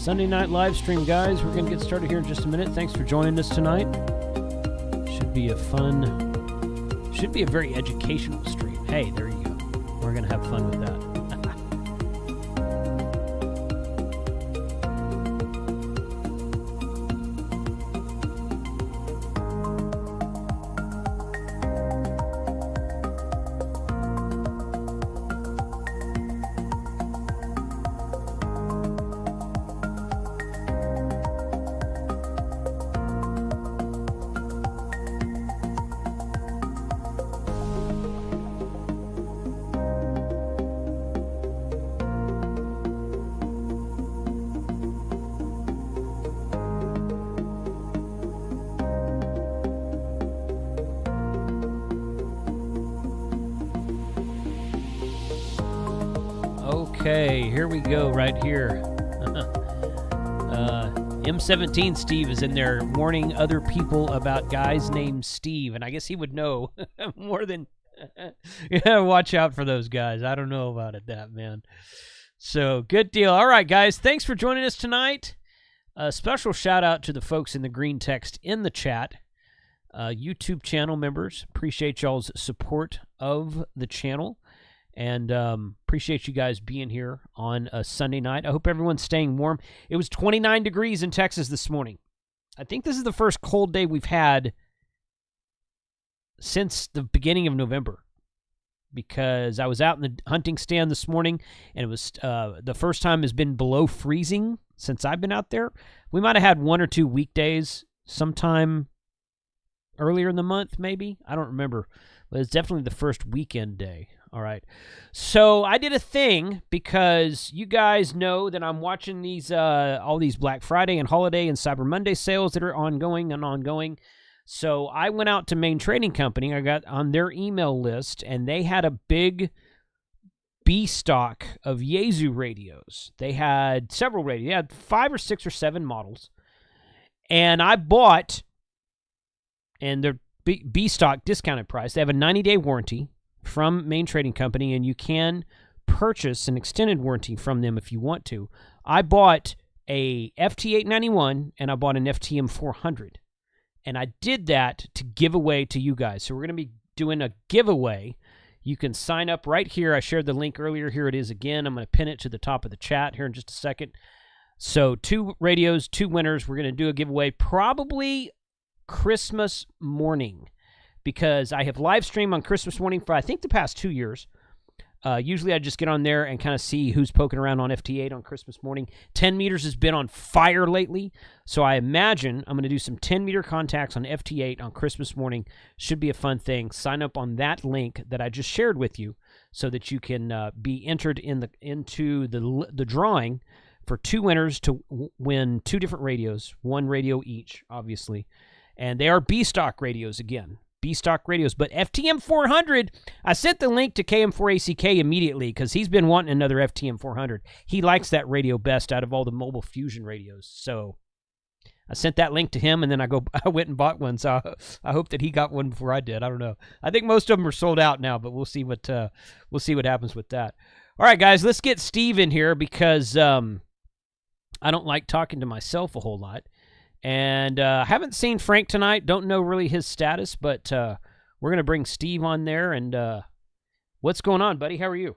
Sunday night live stream, guys. We're going to get started here in just a minute. Thanks for joining us tonight. Should be a very educational stream. Hey, there you go. We're going to have fun with that. Okay, here we go right here. M17 Steve is in there warning other people about guys named Steve, and I guess he would know more than... yeah, watch out for those guys. I don't know about it, that man. So, good deal. All right, guys, thanks for joining us tonight. A special shout-out to the folks in the green text in the chat. YouTube channel members, appreciate y'all's support of the channel. And appreciate you guys being here on a Sunday night. I hope everyone's staying warm. It was 29 degrees in Texas this morning. I think this is the first cold day we've had since the beginning of November, because I was out in the hunting stand this morning, and it was the first time has been below freezing since I've been out there. We might have had 1 or 2 weekdays sometime earlier in the month, maybe. I don't remember. But it's definitely the first weekend day. All right. So I did a thing because you guys know that I'm watching these all these Black Friday and holiday and Cyber Monday sales that are ongoing. So I went out to Main Trading Company. I got on their email list, and they had a big B stock of Yaesu radios. They had several radios. They had 5 or 6 or 7 models. And I bought, and they're B stock discounted price. They have a 90-day warranty from Main Trading Company, and you can purchase an extended warranty from them if you want to. I bought a FT891 and I bought an FTM 400, and I did that to give away to you guys. So we're going to be doing a giveaway. You can sign up right here. I shared the link earlier. Here it is again. I'm going to pin it to the top of the chat here in just a second. So 2 radios, 2 winners. We're going to do a giveaway probably Christmas morning, because I have live streamed on Christmas morning for, I think, the past 2 years. Usually I just get on there and kind of see who's poking around on FT8 on Christmas morning. 10 meters has been on fire lately, so I imagine I'm going to do some 10-meter contacts on FT8 on Christmas morning. Should be a fun thing. Sign up on that link that I just shared with you so that you can be entered into the drawing for 2 winners to win 2 different radios, 1 radio each, obviously. And they are B-stock radios again. B-stock radios. But FTM 400, I sent the link to KM4ACK immediately because he's been wanting another FTM 400. He likes that radio best out of all the mobile fusion radios. So I sent that link to him, and then I went and bought one. So I hope that he got one before I did. I don't know. I think most of them are sold out now, but we'll see what happens with that. All right, guys, let's get Steve in here because I don't like talking to myself a whole lot. And I haven't seen Frank tonight. Don't know really his status, but we're going to bring Steve on there. And what's going on, buddy? How are you?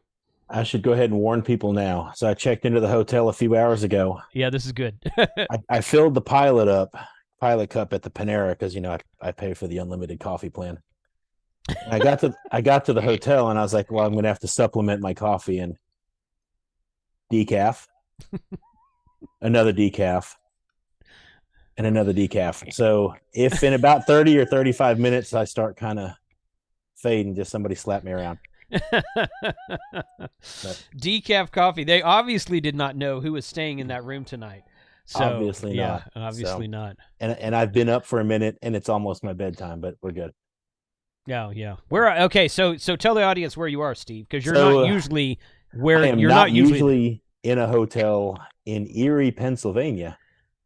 I should go ahead and warn people now. So I checked into the hotel a few hours ago. Yeah, this is good. I filled the pilot cup at the Panera because, you know, I pay for the unlimited coffee plan. And I got to the hotel, and I was like, well, I'm going to have to supplement my coffee and decaf, another decaf, and another decaf. So if in about 30 or 35 minutes I start kind of fading, just somebody slap me around. Decaf coffee. They obviously did not know who was staying in that room tonight. So, obviously not. Obviously not. And I've been up for a minute, and it's almost my bedtime, but we're good. Yeah. Okay, so tell the audience where you are, Steve, because you're not usually where you're not usually in a hotel in Erie, Pennsylvania.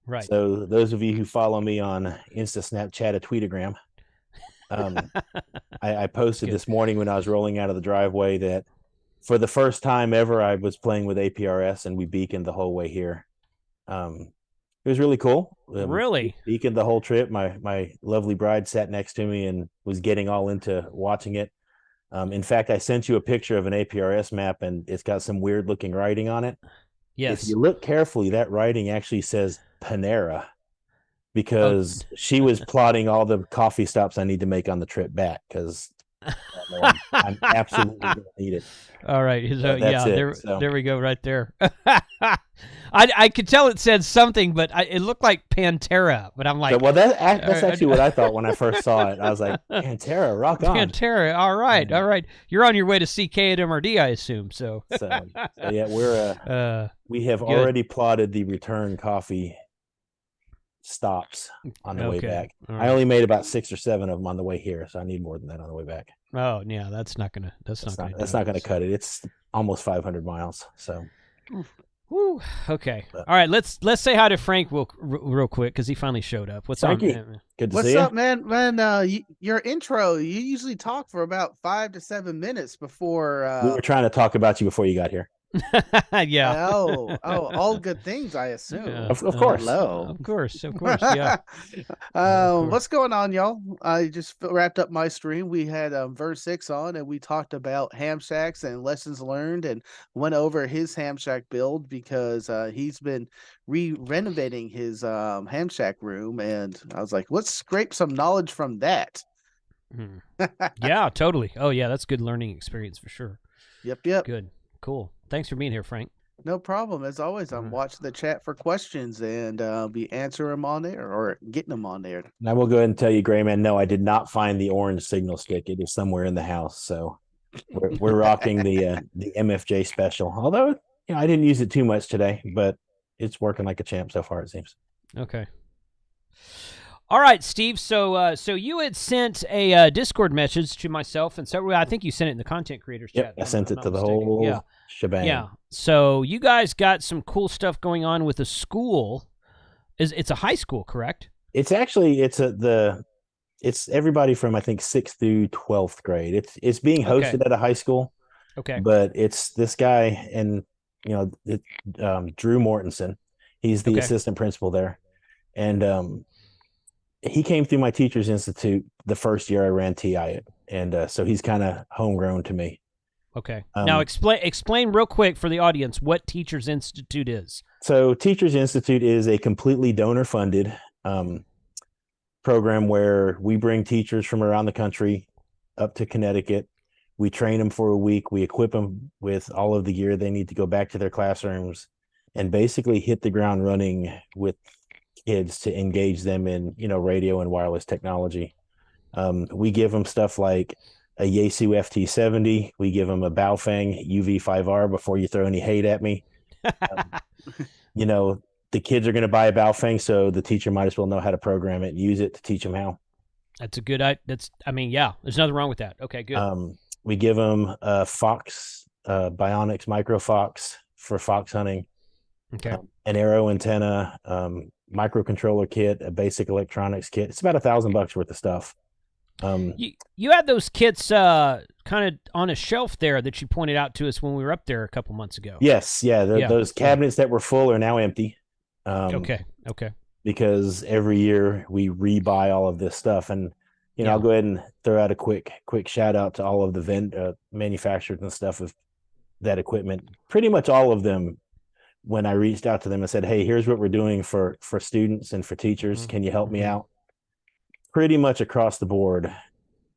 Right. So those of you who follow me on Insta, Snapchat, or Tweetagram, I posted this morning when I was rolling out of the driveway that for the first time ever, I was playing with APRS, and we beaconed the whole way here. It was really cool. Really? Speaking the whole trip, my lovely bride sat next to me and was getting all into watching it. In fact, I sent you a picture of an APRS map, and it's got some weird looking writing on it. If Yes. you look carefully, that writing actually says Panera, Oh, because she was plotting all the coffee stops I need to make on the trip back, because I'm absolutely going to need it. all right. So That's yeah, it. So, there we go, right there. I could tell it said something, but it looked like Pantera. But I'm like, well, that's actually what I thought when I first saw it. I was like, Pantera, rock on. Pantera. All right, all right. You're on your way to see K at MRD, I assume. So yeah, we have good. already plotted the return coffee stops on the way back. Right. I only made about 6 or 7 of them on the way here, so I need more than that on the way back. Oh yeah, that's not gonna cut it. It's almost 500 miles. So, woo. Okay, all right. Let's say hi to Frank real quick, because he finally showed up. What's Frankie? up? Good to What's see you. up, man? Your intro, you usually talk for about 5 to 7 minutes before. We were trying to talk about you before you got here. Yeah. Oh, all good things, I assume. Yeah. Of course. Hello. Of course. Yeah. What's going on, y'all? I just wrapped up my stream. We had Verse 6 on, and we talked about ham shacks and lessons learned, and went over his ham shack build, because he's been renovating his ham shack room, and I was like, let's scrape some knowledge from that. Yeah, totally. Oh yeah, that's good learning experience for sure. Yep. Good. Cool. Thanks for being here, Frank. No problem. As always, I'm watching the chat for questions, and be answering them on there or getting them on there. And I will go ahead and tell you, Gray Man, no, I did not find the orange signal stick. It is somewhere in the house. So we're rocking the MFJ special. Although, I didn't use it too much today, but it's working like a champ so far, it seems. Okay. All right, Steve. So you had sent a Discord message to myself, and so I think you sent it in the content creators chat. I sent it to the whole shebang. Yeah. So you guys got some cool stuff going on with a school. It's a high school, correct? It's actually it's everybody from, I think, 6th through 12th grade. It's being hosted at a high school. Okay. But it's this guy, and Drew Mortensen. He's the assistant principal there, and he came through my Teachers Institute the first year I ran TI, and so he's kind of homegrown to me. Okay. Now explain real quick for the audience what Teachers Institute is. So Teachers Institute is a completely donor-funded program where we bring teachers from around the country up to Connecticut. We train them for a week. We equip them with all of the gear they need to go back to their classrooms and basically hit the ground running with kids to engage them in, radio and wireless technology. We give them stuff like a Yaesu FT70. We give them a Baofeng UV5R before you throw any hate at me. The kids are going to buy a Baofeng, so the teacher might as well know how to program it and use it to teach them how. That's a good. There's nothing wrong with that. Okay, good. We give them a Fox Bionics Micro Fox for fox hunting. Okay. An Arrow antenna, microcontroller kit, a basic electronics kit. It's about $1,000 worth of stuff. You had those kits kind of on a shelf there that you pointed out to us when we were up there a couple months ago. Yes, those cabinets that were full are now empty. Okay. Because every year we rebuy all of this stuff, and I'll go ahead and throw out a quick shout out to all of the manufacturers and stuff of that equipment. Pretty much all of them. When I reached out to them and said, hey, here's what we're doing for students and for teachers. Can you help me out? Pretty much across the board,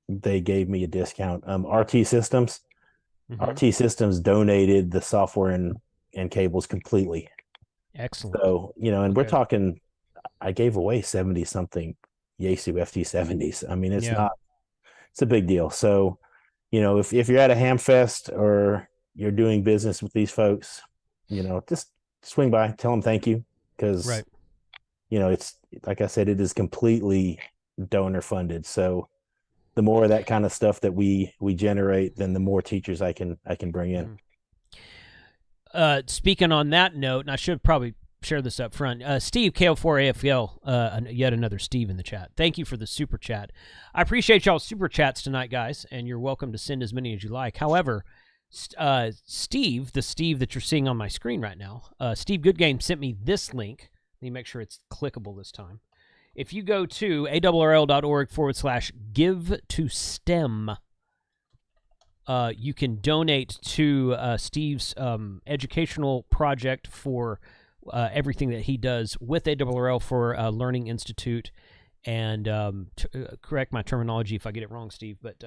they gave me a discount. RT Systems donated the software and cables completely. Excellent. So, and we're talking, I gave away 70 something Yaesu FT70s. I mean, it's a big deal. So, if you're at a ham fest or you're doing business with these folks, just swing by, tell them thank you, because it's like I said, it is completely donor funded. So the more of that kind of stuff that we generate, then the more teachers I can bring in. Speaking on that note, and I should probably share this up front, Steve, K5ATA, yet another Steve in the chat. Thank you for the super chat. I appreciate y'all's super chats tonight, guys, and you're welcome to send as many as you like. However, Steve, the Steve that you're seeing on my screen right now, Steve Goodgame sent me this link. Let me make sure it's clickable this time. If you go to ARRL.org/give to STEM, you can donate to Steve's educational project for everything that he does with ARRL for Learning Institute. And correct my terminology if I get it wrong, Steve, but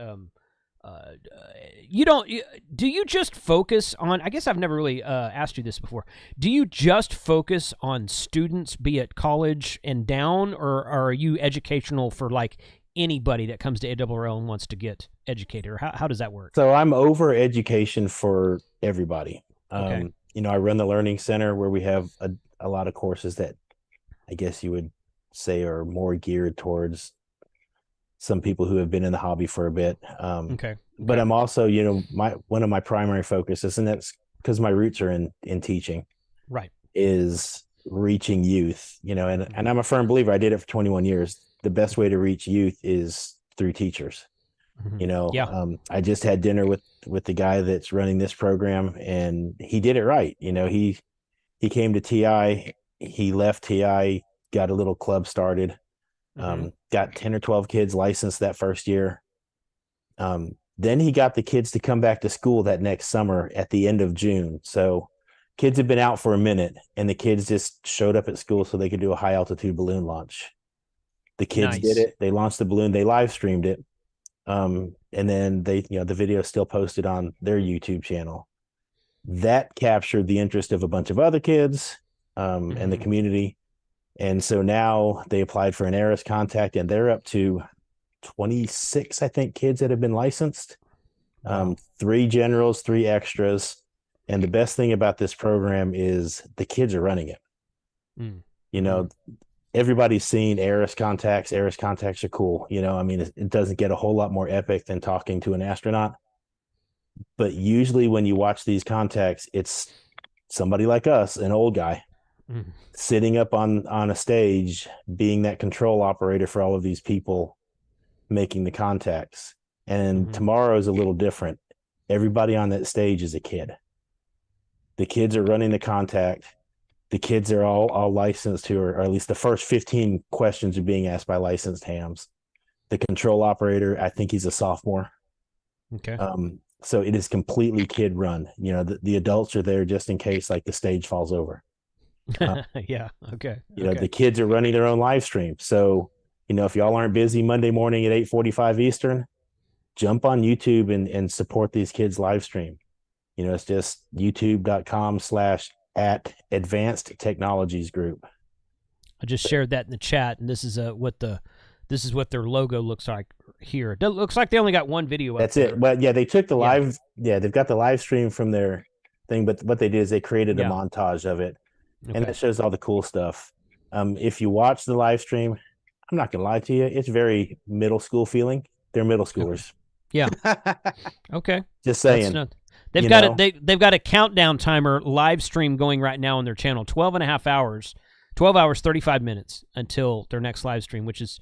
do you just focus on, I guess I've never really asked you this before, do you just focus on students, be it college and down, or are you educational for like anybody that comes to ARRL and wants to get educated, or how does that work? So I'm over education for everybody. Okay. I run the Learning Center where we have a lot of courses that I guess you would say are more geared towards some people who have been in the hobby for a bit. Okay. But I'm also, one of my primary focuses, and that's because my roots are in teaching, right, is reaching youth, and I'm a firm believer. I did it for 21 years. The best way to reach youth is through teachers. I just had dinner with the guy that's running this program, and he did it right. He came to TI, he left TI, got a little club started, got 10 or 12 kids licensed that first year. Then he got the kids to come back to school that next summer at the end of June. So kids had been out for a minute, and the kids just showed up at school so they could do a high altitude balloon launch. The kids did it. They launched the balloon. They live streamed it. And then the video is still posted on their YouTube channel. That captured the interest of a bunch of other kids and the community. And so now they applied for an ARRS contact, and they're up to 26, I think, kids that have been licensed. Wow. 3 generals, 3 extras. And the best thing about this program is the kids are running it. Everybody's seen ARRS contacts. ARRS contacts are cool. It doesn't get a whole lot more epic than talking to an astronaut. But usually when you watch these contacts, it's somebody like us, an old guy, sitting up on a stage, being that control operator for all of these people making the contacts. And tomorrow is a little different. Everybody on that stage is a kid. The kids are running the contact. The kids are all licensed to, or at least the first 15 questions are being asked by licensed hams. The control operator, I think he's a sophomore. Okay. So it is completely kid run. The adults are there just in case like the stage falls over. Yeah. Okay. The kids are running their own live stream. So, if y'all aren't busy Monday morning at 8:45 Eastern, jump on YouTube and support these kids live stream. It's just youtube.com/@Advanced Technologies Group. I just shared that in the chat, and this is what their logo looks like here. It looks like they only got one video. That's it. Well, yeah, they took the live. Yeah, they've got the live stream from their thing, but what they did is they created a montage of it, and that shows all the cool stuff. If you watch the live stream, I'm not gonna lie to you, it's very middle school feeling. They're middle schoolers. Yeah. Okay. Just saying. They've got a countdown timer live stream going right now on their channel, 12 and a half hours, 12 hours, 35 minutes until their next live stream, which is,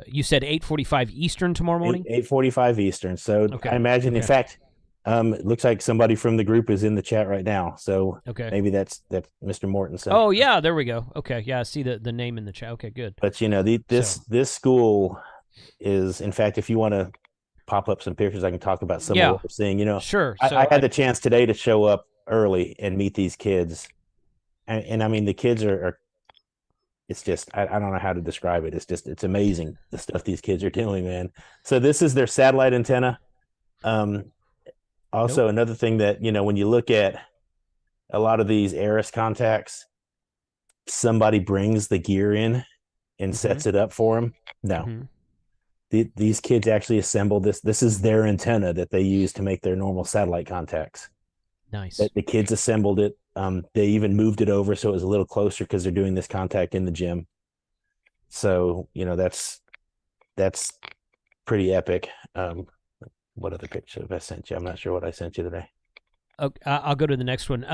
you said 8:45 Eastern tomorrow morning? 8:45 Eastern. So I imagine, in fact, it looks like somebody from the group is in the chat right now. So maybe that's Mr. Mortensen. Oh, yeah, there we go. Okay, yeah, I see the name in the chat. Okay, good. But, this school is, in fact, if you want to pop up some pictures, I can talk about some of what we're seeing. Sure. I had the chance today to show up early and meet these kids. And I mean, the kids are it's just, I don't know how to describe it. It's amazing, the stuff these kids are doing, man. So this is their satellite antenna. Another thing that, when you look at a lot of these ARRS contacts, somebody brings the gear in and sets it up for them. No. These kids actually assembled this. This is their antenna that they use to make their normal satellite contacts. Nice. The kids assembled it. They even moved it over so it was a little closer because they're doing this contact in the gym. So, that's pretty epic. What other picture have I sent you? I'm not sure what I sent you today. Okay, I'll go to the next one.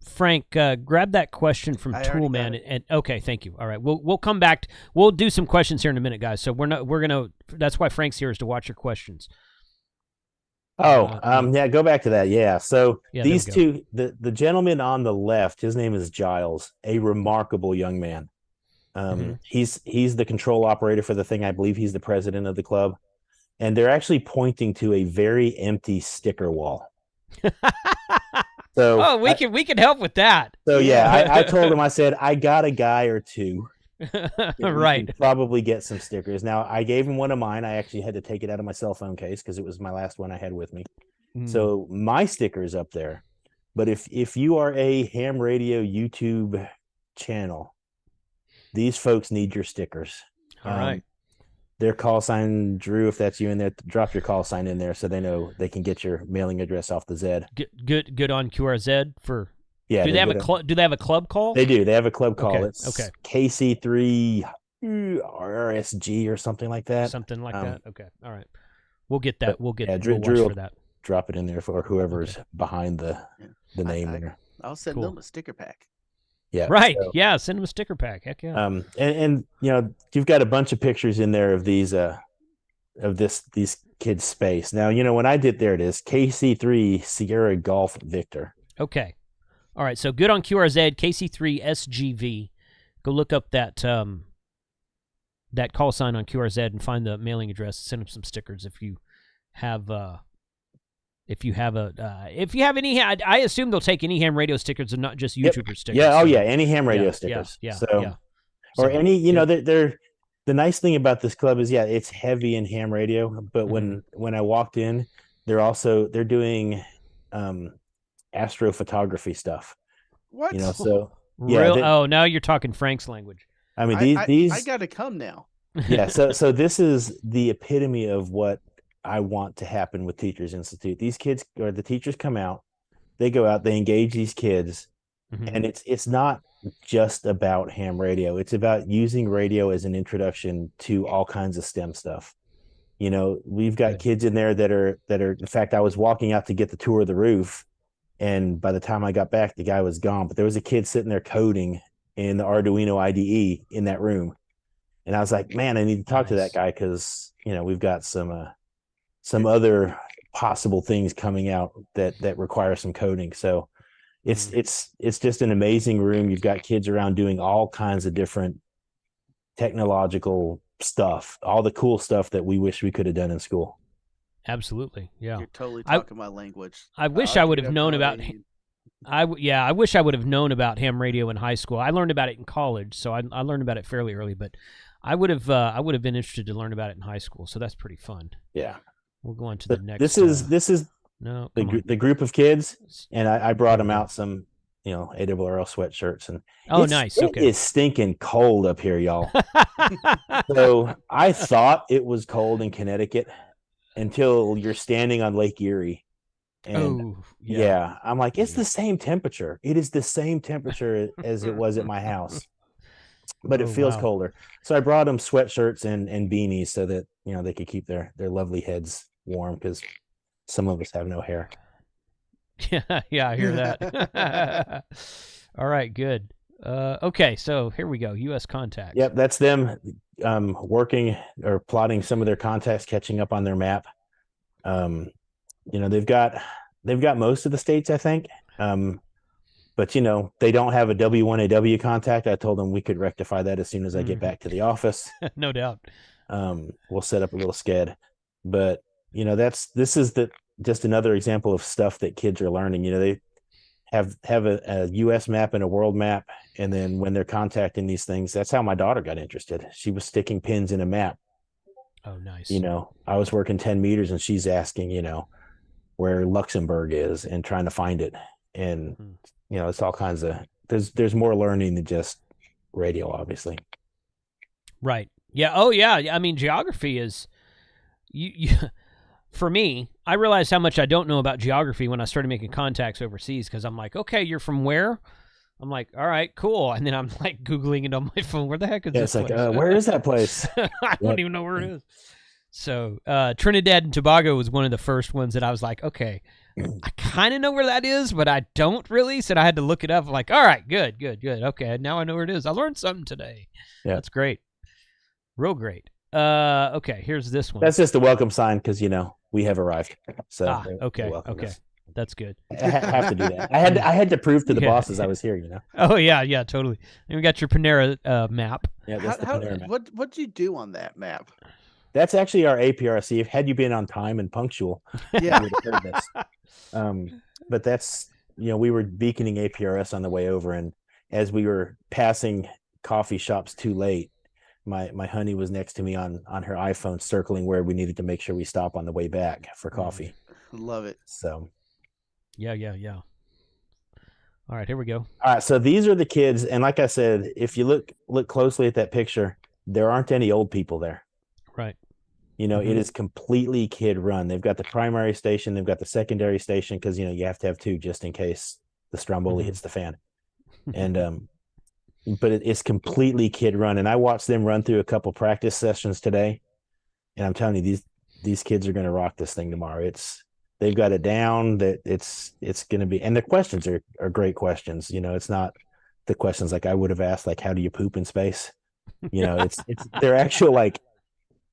Frank, grab that question from Toolman. And okay, thank you. All right, we'll come back. We'll do some questions here in a minute, guys. So we're gonna. That's why Frank's here, is to watch your questions. Yeah, go back to that. Yeah. So Yeah, these two, the gentleman on the left, his name is Giles, a remarkable young man. He's the control operator for the thing. I believe he's the president of the club. And they're actually pointing to a very empty sticker wall. So we can help with that. So I told him, I said, I got a guy or two. Right. Probably get some stickers. Now, I gave him one of mine. I actually had to take it out of my cell phone case because it was my last one I had with me. So my sticker's up there. But if you are a ham radio YouTube channel, these folks need your stickers. All right. Their call sign, Drew, if that's you in there, drop your call sign in there so they know they can get your mailing address off the Z. Good on QRZ for. Yeah. Do they have a club? Do they have a club call? They do. They have a club call. Okay. It's KC3 RSG or something like that. Something like that. Okay. All right. We'll get that. We'll get Drew watch for that. Drop it in there for whoever's behind the name there. I'll send them a sticker pack. Yeah. Right. So, yeah. Send them a sticker pack. Heck yeah. And you know, you've got a bunch of pictures in there of these these kids' space. Now, you know, when I did, there it is, KC3 Sierra Golf Victor. Okay. All right. So good on QRZ, KC3 SGV. Go look up that that call sign on QRZ and find the mailing address. Send them some stickers if you have any. I assume they'll take any ham radio stickers and not just YouTuber stickers. Yeah. Oh yeah. Any ham radio stickers. Yeah. Or any, you know, they're the nice thing about this club is, it's heavy in ham radio. But when I walked in, they're doing astrophotography stuff. What? You know, so now you're talking Frank's language. I mean, these I gotta come now. Yeah. So this is the epitome of what I want to happen with Teachers Institute. These kids, or the teachers, come out, they go out, they engage these kids, and it's not just about ham radio. It's about using radio as an introduction to all kinds of STEM stuff. You know, we've got kids in there that are. In fact, I was walking out to get the tour of the roof, and by the time I got back, the guy was gone. But there was a kid sitting there coding in the Arduino IDE in that room, and I was like, man, I need to talk to that guy because, you know, we've got some other possible things coming out that require some coding. So it's just an amazing room. You've got kids around doing all kinds of different technological stuff, all the cool stuff that we wish we could have done in school. Absolutely. Yeah. You're totally talking my language. I wish I would have known about I wish I would have known about ham radio in high school. I learned about it in college, so I learned about it fairly early, but I would have been interested to learn about it in high school. So that's pretty fun. Yeah. We'll go on to the next. This is the group of kids, and I brought them out some, you know, ARRL sweatshirts, and nice. It is stinking cold up here, y'all. So I thought it was cold in Connecticut until you're standing on Lake Erie. And I'm like, it's the same temperature. It is the same temperature as it was at my house, but it feels colder. So I brought them sweatshirts and beanies so that, you know, they could keep their lovely heads warm, because some of us have no hair. Yeah, I hear that. All right, good. Okay, so here we go. U.S. contacts. Yep, that's them working or plotting some of their contacts, catching up on their map. You know, they've got most of the states, I think. But, you know, they don't have a W1AW contact. I told them we could rectify that as soon as I get back to the office. No doubt. We'll set up a little sked. But, you know, this is just another example of stuff that kids are learning. You know, they have a U.S. map and a world map. And then when they're contacting these things, that's how my daughter got interested. She was sticking pins in a map. Oh, nice. You know, I was working 10 meters and she's asking, you know, where Luxembourg is and trying to find it. And, you know, it's all kinds of, there's more learning than just radio, obviously. Right. Yeah. Oh, yeah. I mean, geography is, you for me, I realized how much I don't know about geography when I started making contacts overseas, because I'm like, okay, you're from where? I'm like, all right, cool. And then I'm like Googling it on my phone. Where the heck is this place? Like, where is that place? I don't even know where it is. So Trinidad and Tobago was one of the first ones that I was like, okay, I kind of know where that is, but I don't really. So I had to look it up. I'm like, all right, good. Okay, now I know where it is. I learned something today. Yeah. That's great. Real great. Okay, here's this one. That's just a welcome sign because we have arrived. So okay, that's good. I have to do that. I had to prove to the bosses I was here. Oh yeah, totally. And we got your Panera map. Yeah, that's the Panera map. What do you do on that map? That's actually our APRS. Had you been on time and punctual, yeah, you would have heard this. But that's we were beaconing APRS on the way over, and as we were passing coffee shops too late, my honey was next to me on her iPhone, circling where we needed to make sure we stop on the way back for coffee. Love it. So, yeah. All right, here we go. All right, so these are the kids, and like I said, if you look closely at that picture, there aren't any old people there. Right. It is completely kid run. They've got the primary station, they've got the secondary station because you have to have two just in case the Stromboli hits the fan. And but it's completely kid run. And I watched them run through a couple practice sessions today, and I'm telling you, these kids are going to rock this thing tomorrow. They've got it down. That it's going to be, and the questions are great questions. It's not the questions like I would have asked, like how do you poop in space? It's they're actual like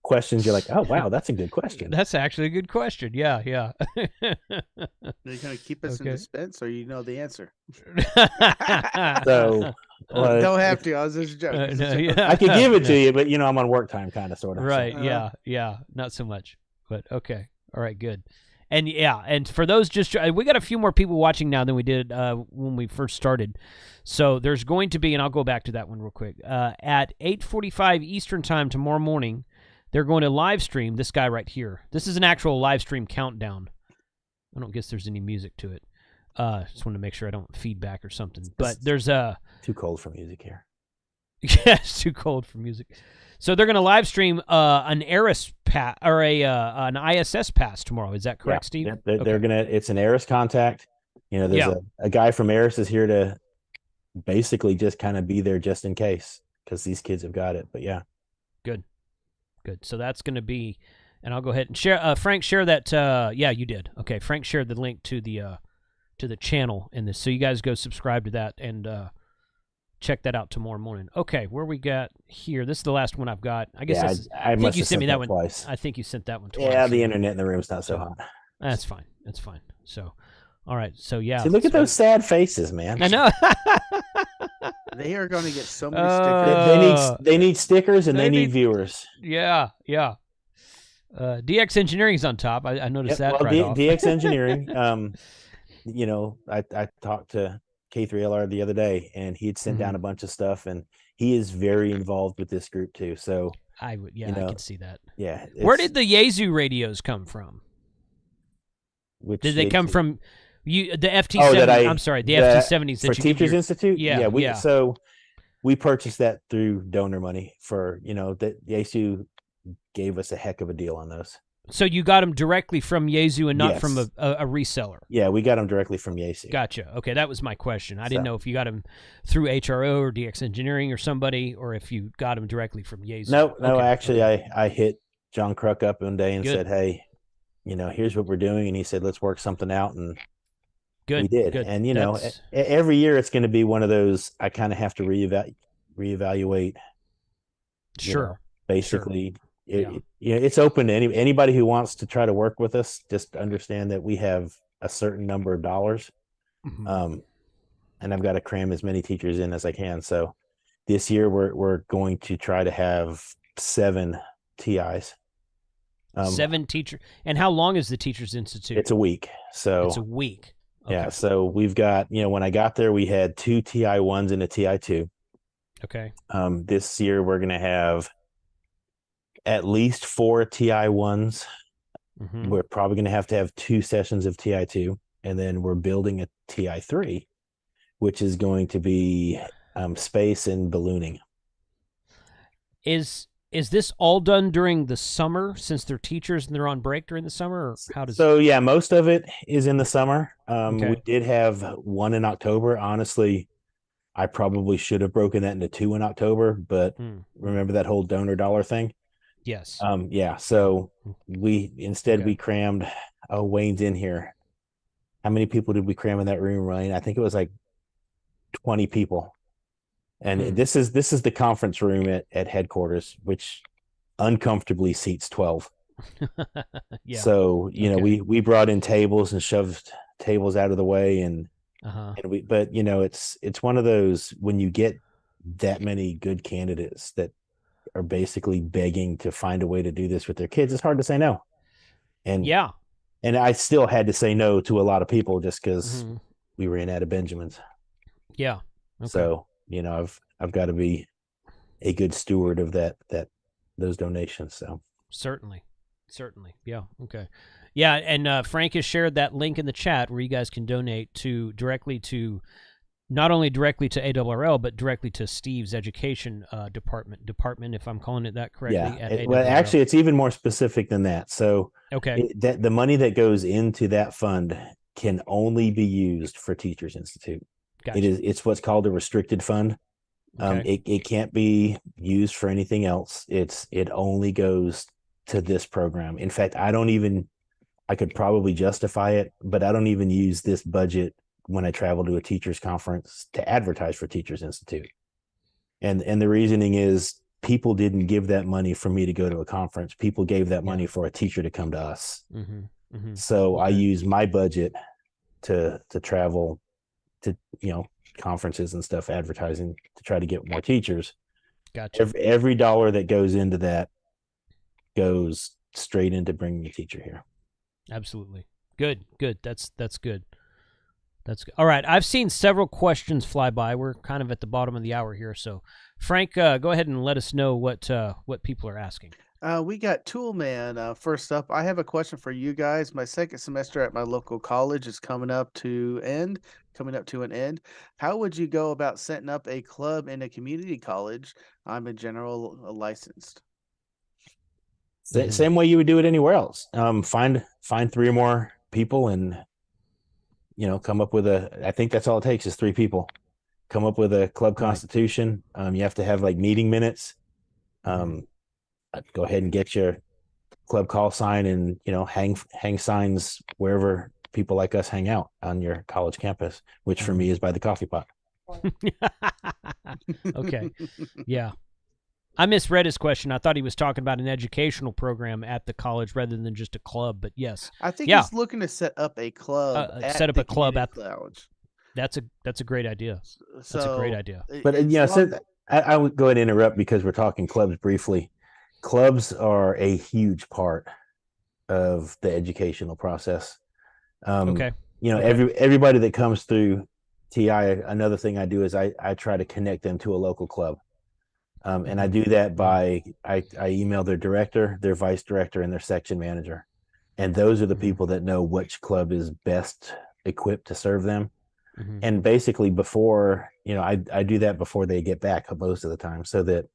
questions. You're like, oh wow, that's a good question. That's actually a good question. Yeah. Are you going to keep us in suspense, or the answer? So don't have to. I was just joking. I could give it to you, but I'm on work time, kind of, sort of. Right. So. Yeah. Not so much, but okay. All right. Good. And and for those we got a few more people watching now than we did when we first started. So there's going to be, and I'll go back to that one real quick. At 8:45 Eastern time tomorrow morning, they're going to live stream this guy right here. This is an actual live stream countdown. I don't guess there's any music to it. Just want to make sure I don't feedback or something. But there's too cold for music here. Yeah, it's too cold for music. So they're going to live stream an ARRS pass or an ISS pass tomorrow. Is that correct, Steve? Yeah, they're gonna. It's an ARRS contact. There's a guy from ARRS is here to basically just kind of be there just in case because these kids have got it. But yeah, good. So that's going to be, and I'll go ahead and share. Frank, share that. Yeah, you did. Okay, Frank shared the link to the channel in this, so you guys go subscribe to that and check that out tomorrow morning. Okay, where we got here? This is the last one I've got. I guess I think you sent me that one twice. I think you sent that one twice. Yeah, the internet in the room's not so hot. That's fine. So, all right. So yeah. See, look at those sad faces, man. I know. They are going to get so many stickers. They need stickers and they need viewers. Yeah. DX Engineering's on top. I noticed that. Well, DX Engineering. I talked to K5ATA the other day, and he had sent down a bunch of stuff, and he is very involved with this group too. So I can see that. Yeah. Where did the Yaesu radios come from? Did they come from the FT70? I'm sorry, the FT70s for Teachers Institute. Yeah. So we purchased that through donor money for that Yaesu gave us a heck of a deal on those. So you got them directly from Yaesu and not from a reseller? Yeah, we got them directly from Yaesu. Gotcha. Okay, that was my question. I didn't know if you got them through HRO or DX Engineering or somebody, or if you got them directly from Yaesu. No, actually, I hit John Kruk up one day and said, hey, here's what we're doing. And he said, let's work something out. And we did. Good. And, every year it's going to be one of those, I kind of have to reevaluate. Sure. Basically. Sure. It's open to anybody who wants to try to work with us. Just understand that we have a certain number of dollars, and I've got to cram as many teachers in as I can. So this year we're going to try to have 7 TIs. 7 teachers. And how long is the Teachers Institute? It's a week. So it's a week. Okay. Yeah. So we've got when I got there we had 2 TI1s and a TI2. Okay. This year we're going to have at least 4 TI1s. We're probably going to have 2 sessions of TI2, and then we're building a TI3, which is going to be space and ballooning. Is this all done during the summer since they're teachers and they're on break during the summer? Or how does yeah, most of it is in the summer. We did have one in October. Honestly, I probably should have broken that into 2 in October, but remember that whole donor dollar thing? Yes. Yeah. So we crammed. Oh, Wayne's in here. How many people did we cram in that room, Wayne? I think it was like 20 people. And this is the conference room at headquarters, which uncomfortably seats 12. Yeah. So, Okay. we brought in tables and shoved tables out of the way, and but it's one of those, when you get that many good candidates that are basically begging to find a way to do this with their kids, it's hard to say no. And Yeah. and I still had to say no to a lot of people just because we ran out of Benjamins. Yeah. Okay. So, I've got to be a good steward of those donations. So certainly. Yeah. Okay. Yeah. And Frank has shared that link in the chat where you guys can donate not only directly to ARRL, but directly to Steve's education department, if I'm calling it that correctly. Yeah. Well, actually, it's even more specific than that. So okay, that the money that goes into that fund can only be used for Teachers Institute. gotcha. It's what's called a restricted fund. Okay. It can't be used for anything else. It only goes to this program. In fact, I could probably justify it, but I don't even use this budget when I travel to a teachers conference to advertise for Teachers Institute. And the reasoning is, people didn't give that money for me to go to a conference. People gave that money for a teacher to come to us. So I use my budget to travel to, conferences and stuff, advertising, to try to get more teachers. Gotcha. Every dollar that goes into that goes straight into bringing a teacher here. Absolutely. Good. That's good. That's good. All right. I've seen several questions fly by. We're kind of at the bottom of the hour here. So, Frank, go ahead and let us know what people are asking. We got Toolman first up. I have a question for you guys. My second semester at my local college is coming up to an end. How would you go about setting up a club in a community college? I'm a general licensed. Same way you would do it anywhere else. Find 3 or more people and come up with I think that's all it takes is 3 people. Come up with a club constitution. You have to have like meeting minutes. Go ahead and get your club call sign and, hang signs wherever people like us hang out on your college campus, which for me is by the coffee pot. Okay. Yeah. I misread his question. I thought he was talking about an educational program at the college rather than just a club, but yes. I think he's looking to set up a club at the college. That's a great idea. That's a great idea. But I would go ahead and interrupt because we're talking clubs briefly. Clubs are a huge part of the educational process. Everybody that comes through TI, another thing I do is I try to connect them to a local club. And I do that by I email their director, their vice director, and their section manager. And those are the people that know which club is best equipped to serve them. And basically before, I do that before they get back most of the time, so that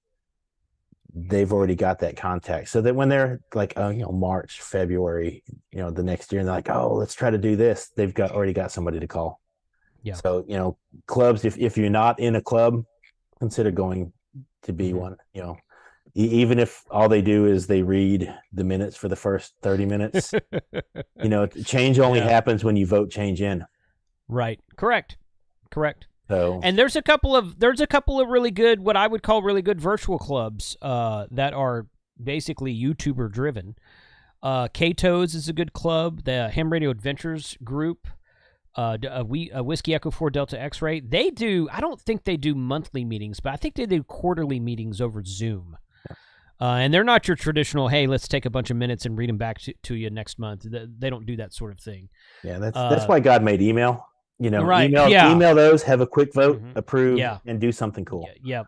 they've already got that contact, so that when they're like, March, February, the next year, and they're like, oh, let's try to do this, they've already got somebody to call. Yeah. So, clubs, if you're not in a club, consider going to be one. Even if all they do is they read the minutes for the first 30 minutes, change only happens when you vote change in. Right. Correct. So, and there's a couple of really good, what I would call really good virtual clubs that are basically YouTuber driven. K5ATA is a good club. The Ham Radio Adventures group, Whiskey Echo 4 Delta X-Ray. They do. I don't think they do monthly meetings, but I think they do quarterly meetings over Zoom. And they're not your traditional, hey, let's take a bunch of minutes and read them back to you next month. They don't do that sort of thing. Yeah, that's why God made email. Right. Email those, have a quick vote, approve, and do something cool. Yeah.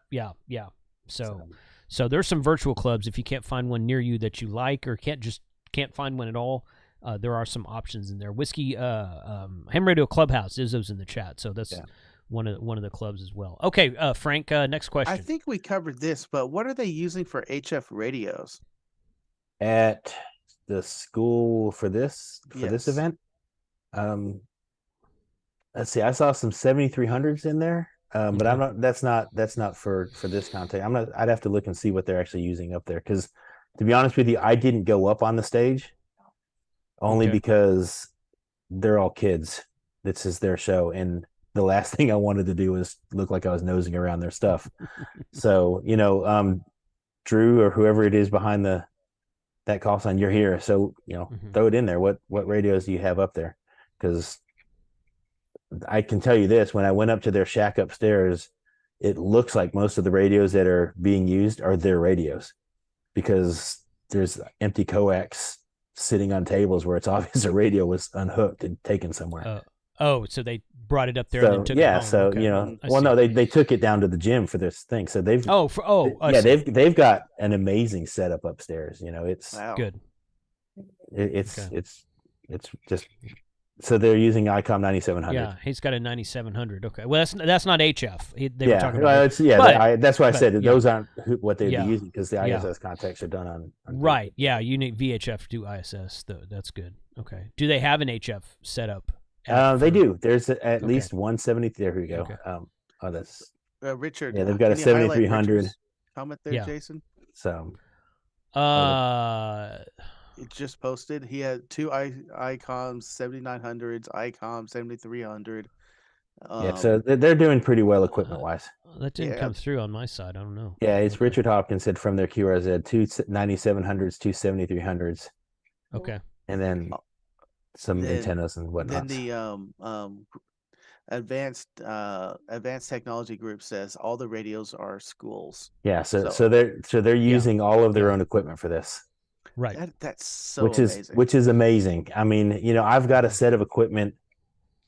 So there's some virtual clubs. If you can't find one near you that you like, or can't find one at all, there are some options in there. Whiskey Ham Radio Clubhouse, Izzo's in the chat, so that's one of the clubs as well. Okay, Frank, next question. I think we covered this, but what are they using for HF radios at the school for this event? Let's see. I saw some 7300s in there, but I'm not. That's not for this content. I'd have to look and see what they're actually using up there. Because to be honest with you, I didn't go up on the stage only because they're all kids. This is their show, and the last thing I wanted to do was look like I was nosing around their stuff. So Drew or whoever it is behind that call sign, you're here. So, throw it in there. What radios do you have up there? Because I can tell you this, when I went up to their shack upstairs, it looks like most of the radios that are being used are their radios, because there's empty coax sitting on tables where it's obvious a radio was unhooked and taken somewhere. So they brought it up there So, and then took it home. So, Okay. no, they took it down to the gym for this thing. So they've they've got an amazing setup upstairs. It's good. It's just, so they're using ICOM 9700. Yeah, he's got a 9700. Okay, well that's not HF. They were talking about that's why I said those aren't what they'd be using, because the ISS contacts are done on right. TV. Yeah, you need VHF to do ISS. That's good. Okay. Do they have an HF setup? They do. There's at least 170. There we go. Okay. That's Richard. Yeah, they've got a 7300 comment there, Jason. So it just posted. He had two ICOM 7900s, ICOM 7300. So they're doing pretty well equipment wise. That didn't come through on my side. I don't know. Yeah, it's Richard Hopkins said from their QRZ, two 9700s, two 7300s. Okay. And then some antennas and whatnot. Then the advanced technology group says all the radios are schools. Yeah, so they're using all of their own equipment for this. Right. That's so amazing. Which is amazing. I mean, I've got a set of equipment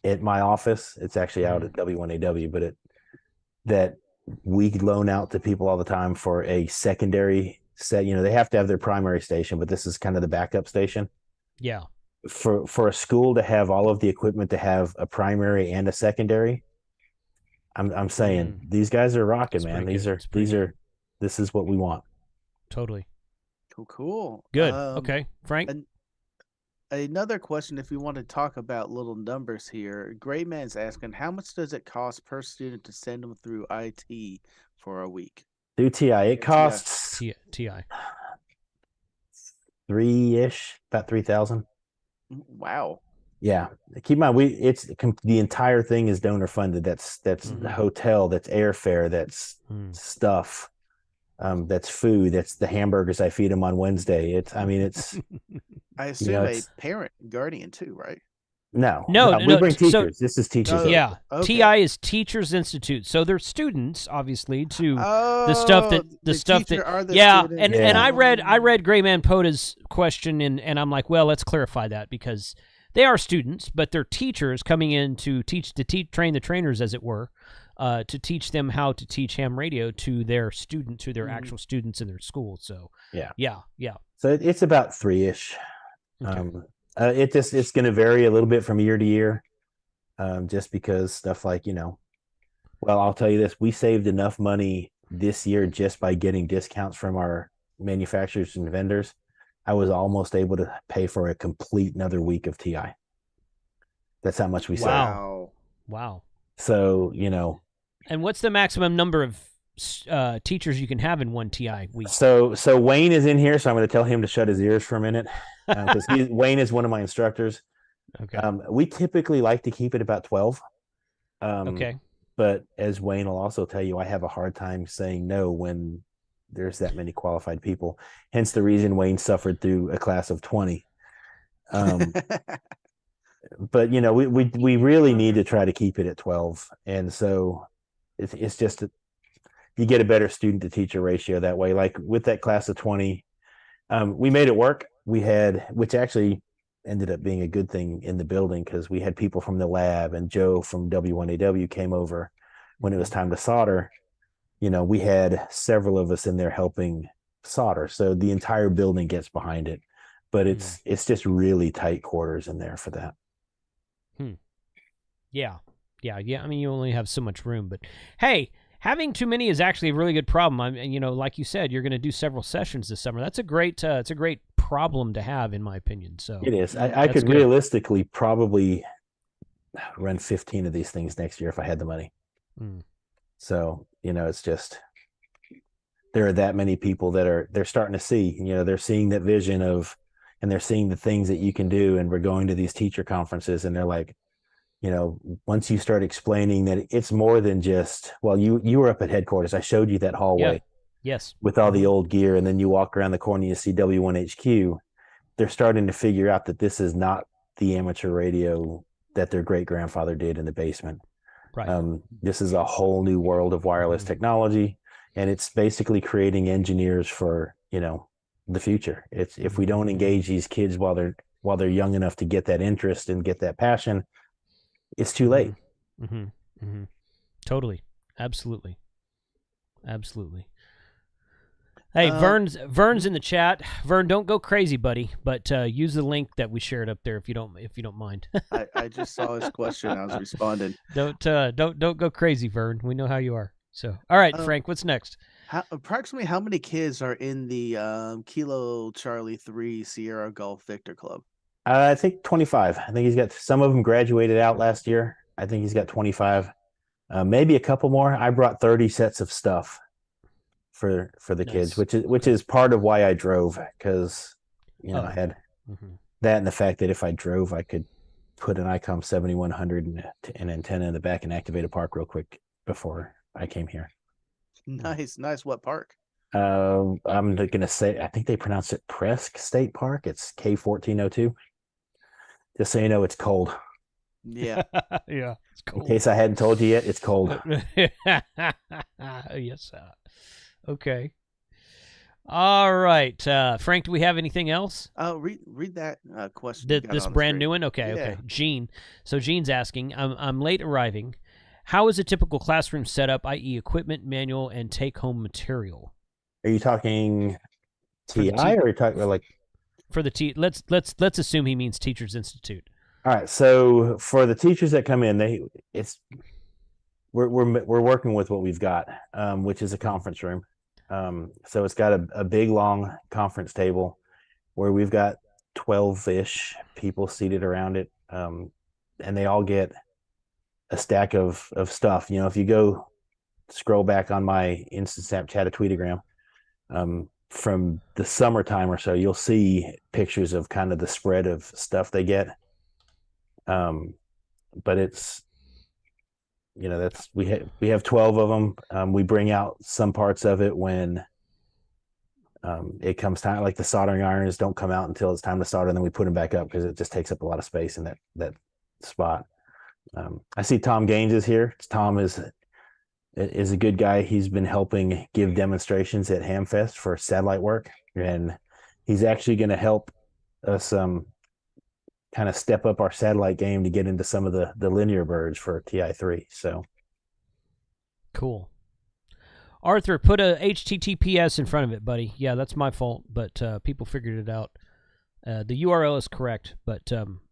at my office. It's actually out at W1AW, but that we loan out to people all the time for a secondary set. They have to have their primary station, but this is kind of the backup station. Yeah. For a school to have all of the equipment to have a primary and a secondary, I'm saying these guys are rocking, man. This is what we want. Totally. Cool. Good. Okay, Frank. Another question, if we want to talk about little numbers here, Gray Man's asking, how much does it cost per student to send them through IT for a week? Through TI, it costs TI 3-ish, about 3,000. Wow. Yeah. Keep in mind, the entire thing is donor funded. That's the hotel, that's airfare, that's stuff. That's food. That's the hamburgers I feed them on Wednesday. I assume a parent guardian too, right? No. We bring teachers. So, this is teachers. Okay. TI is Teachers Institute. So they're students, obviously, to the stuff that. And I read Gray Man Pota's question, and I'm like, well, let's clarify that, because they are students, but they're teachers coming in to train the trainers, as it were. To teach them how to teach ham radio to their actual students in their school. So yeah. So it's about 3-ish. Okay. It's going to vary a little bit from year to year, just because stuff like well, I'll tell you this: we saved enough money this year just by getting discounts from our manufacturers and vendors. I was almost able to pay for a complete another week of TI. That's how much we saved. Wow. So And what's the maximum number of teachers you can have in one TI week? So Wayne is in here, so I'm going to tell him to shut his ears for a minute, because Wayne is one of my instructors. Okay. We typically like to keep it about 12. Okay. But as Wayne will also tell you, I have a hard time saying no when there's that many qualified people. Hence the reason Wayne suffered through a class of 20. But we really need to try to keep it at 12, and so it's just you get a better student to teacher ratio that way. Like with that class of 20, we made it work. Which actually ended up being a good thing in the building, because we had people from the lab, and Joe from W1AW came over when it was time to solder. We had several of us in there helping solder, so the entire building gets behind it. But it's just really tight quarters in there for that. Yeah. I mean, you only have so much room, but hey, having too many is actually a really good problem. Like you said, you're going to do several sessions this summer. That's a great problem to have, in my opinion. So it is. I could realistically probably run 15 of these things next year if I had the money. So it's just, there are that many people that they're starting to see. They're seeing that vision of, and they're seeing the things that you can do. And we're going to these teacher conferences, and they're like, once you start explaining that it's more than just, well, you were up at headquarters, I showed you that hallway. Yes. with all the old gear, and then you walk around the corner, you see W1HQ. They're starting to figure out that this is not the amateur radio that their great grandfather did in the basement. Right. This is a whole new world of wireless technology, and it's basically creating engineers for, the future. It's if we don't engage these kids while they're young enough to get that interest and get that passion, it's too late. Totally. Absolutely. Hey, Vern's in the chat. Vern, don't go crazy, buddy, but use the link that we shared up there if you don't mind. I just saw his question. I was responding. Don't go crazy, Vern. We know how you are. So, all right, Frank, what's next? Approximately how many kids are in the Kilo Charlie 3 Sierra Golf Victor Club? I think 25. I think he's got some of them graduated out last year. I think he's got 25, maybe a couple more. I brought 30 sets of stuff for the kids, which is part of why I drove, because I had that, and the fact that if I drove, I could put an ICOM 7100 and an antenna in the back and activate a park real quick before I came here. Nice. What park? I'm gonna say, I think they pronounce it Presque State Park. It's K1402. Just so you know, it's cold. Yeah. Yeah, it's cold. In case I hadn't told you yet, it's cold. Yes. Okay. All right, Frank. Do we have anything else? Read that question. This brand new one. Okay. Yeah. Okay. Gene. So Gene's asking, I'm late arriving. How is a typical classroom setup, i.e., equipment, manual, and take-home material? Are you talking TI, or are you talking like for the Let's assume he means Teachers Institute. All right. So for the teachers that come in, we're working with what we've got, which is a conference room. So it's got a big long conference table where we've got 12-ish people seated around it, and they all get a stack of stuff. If you go scroll back on my Instant Snapchat, a tweetagram, from the summertime or so, you'll see pictures of kind of the spread of stuff they get. But it's, we have 12 of them. We bring out some parts of it when it comes time, like the soldering irons don't come out until it's time to solder, and then we put them back up because it just takes up a lot of space in that spot. I see Tom Gaines is here. Tom is a good guy. He's been helping give demonstrations at Hamfest for satellite work, and he's actually going to help us kind of step up our satellite game to get into some of the linear birds for TI3. So cool. Arthur, put a HTTPS in front of it, buddy. Yeah, that's my fault, but people figured it out. The URL is correct, but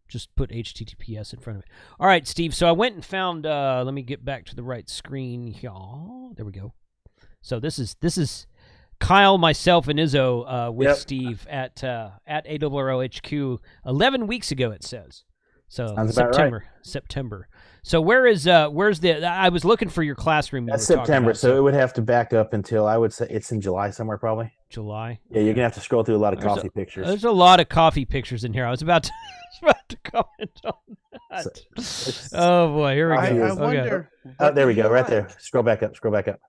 just put HTTPS in front of it. All right, Steve. So I went and found. Let me get back to the right screen here. There we go. So this is Kyle, myself, and Izzo with Steve at ARRL HQ 11 weeks ago. It says so. Sounds September. about right. September. So where's the? I was looking for your classroom. That's September, about, so it would have to back up until, I would say, it's in July somewhere, probably. July. Yeah, you're gonna have to scroll through a lot of coffee pictures. There's a lot of coffee pictures in here. I was about to comment on that. Oh boy, here we go. I wonder. Oh, there we go, right there. Scroll back up.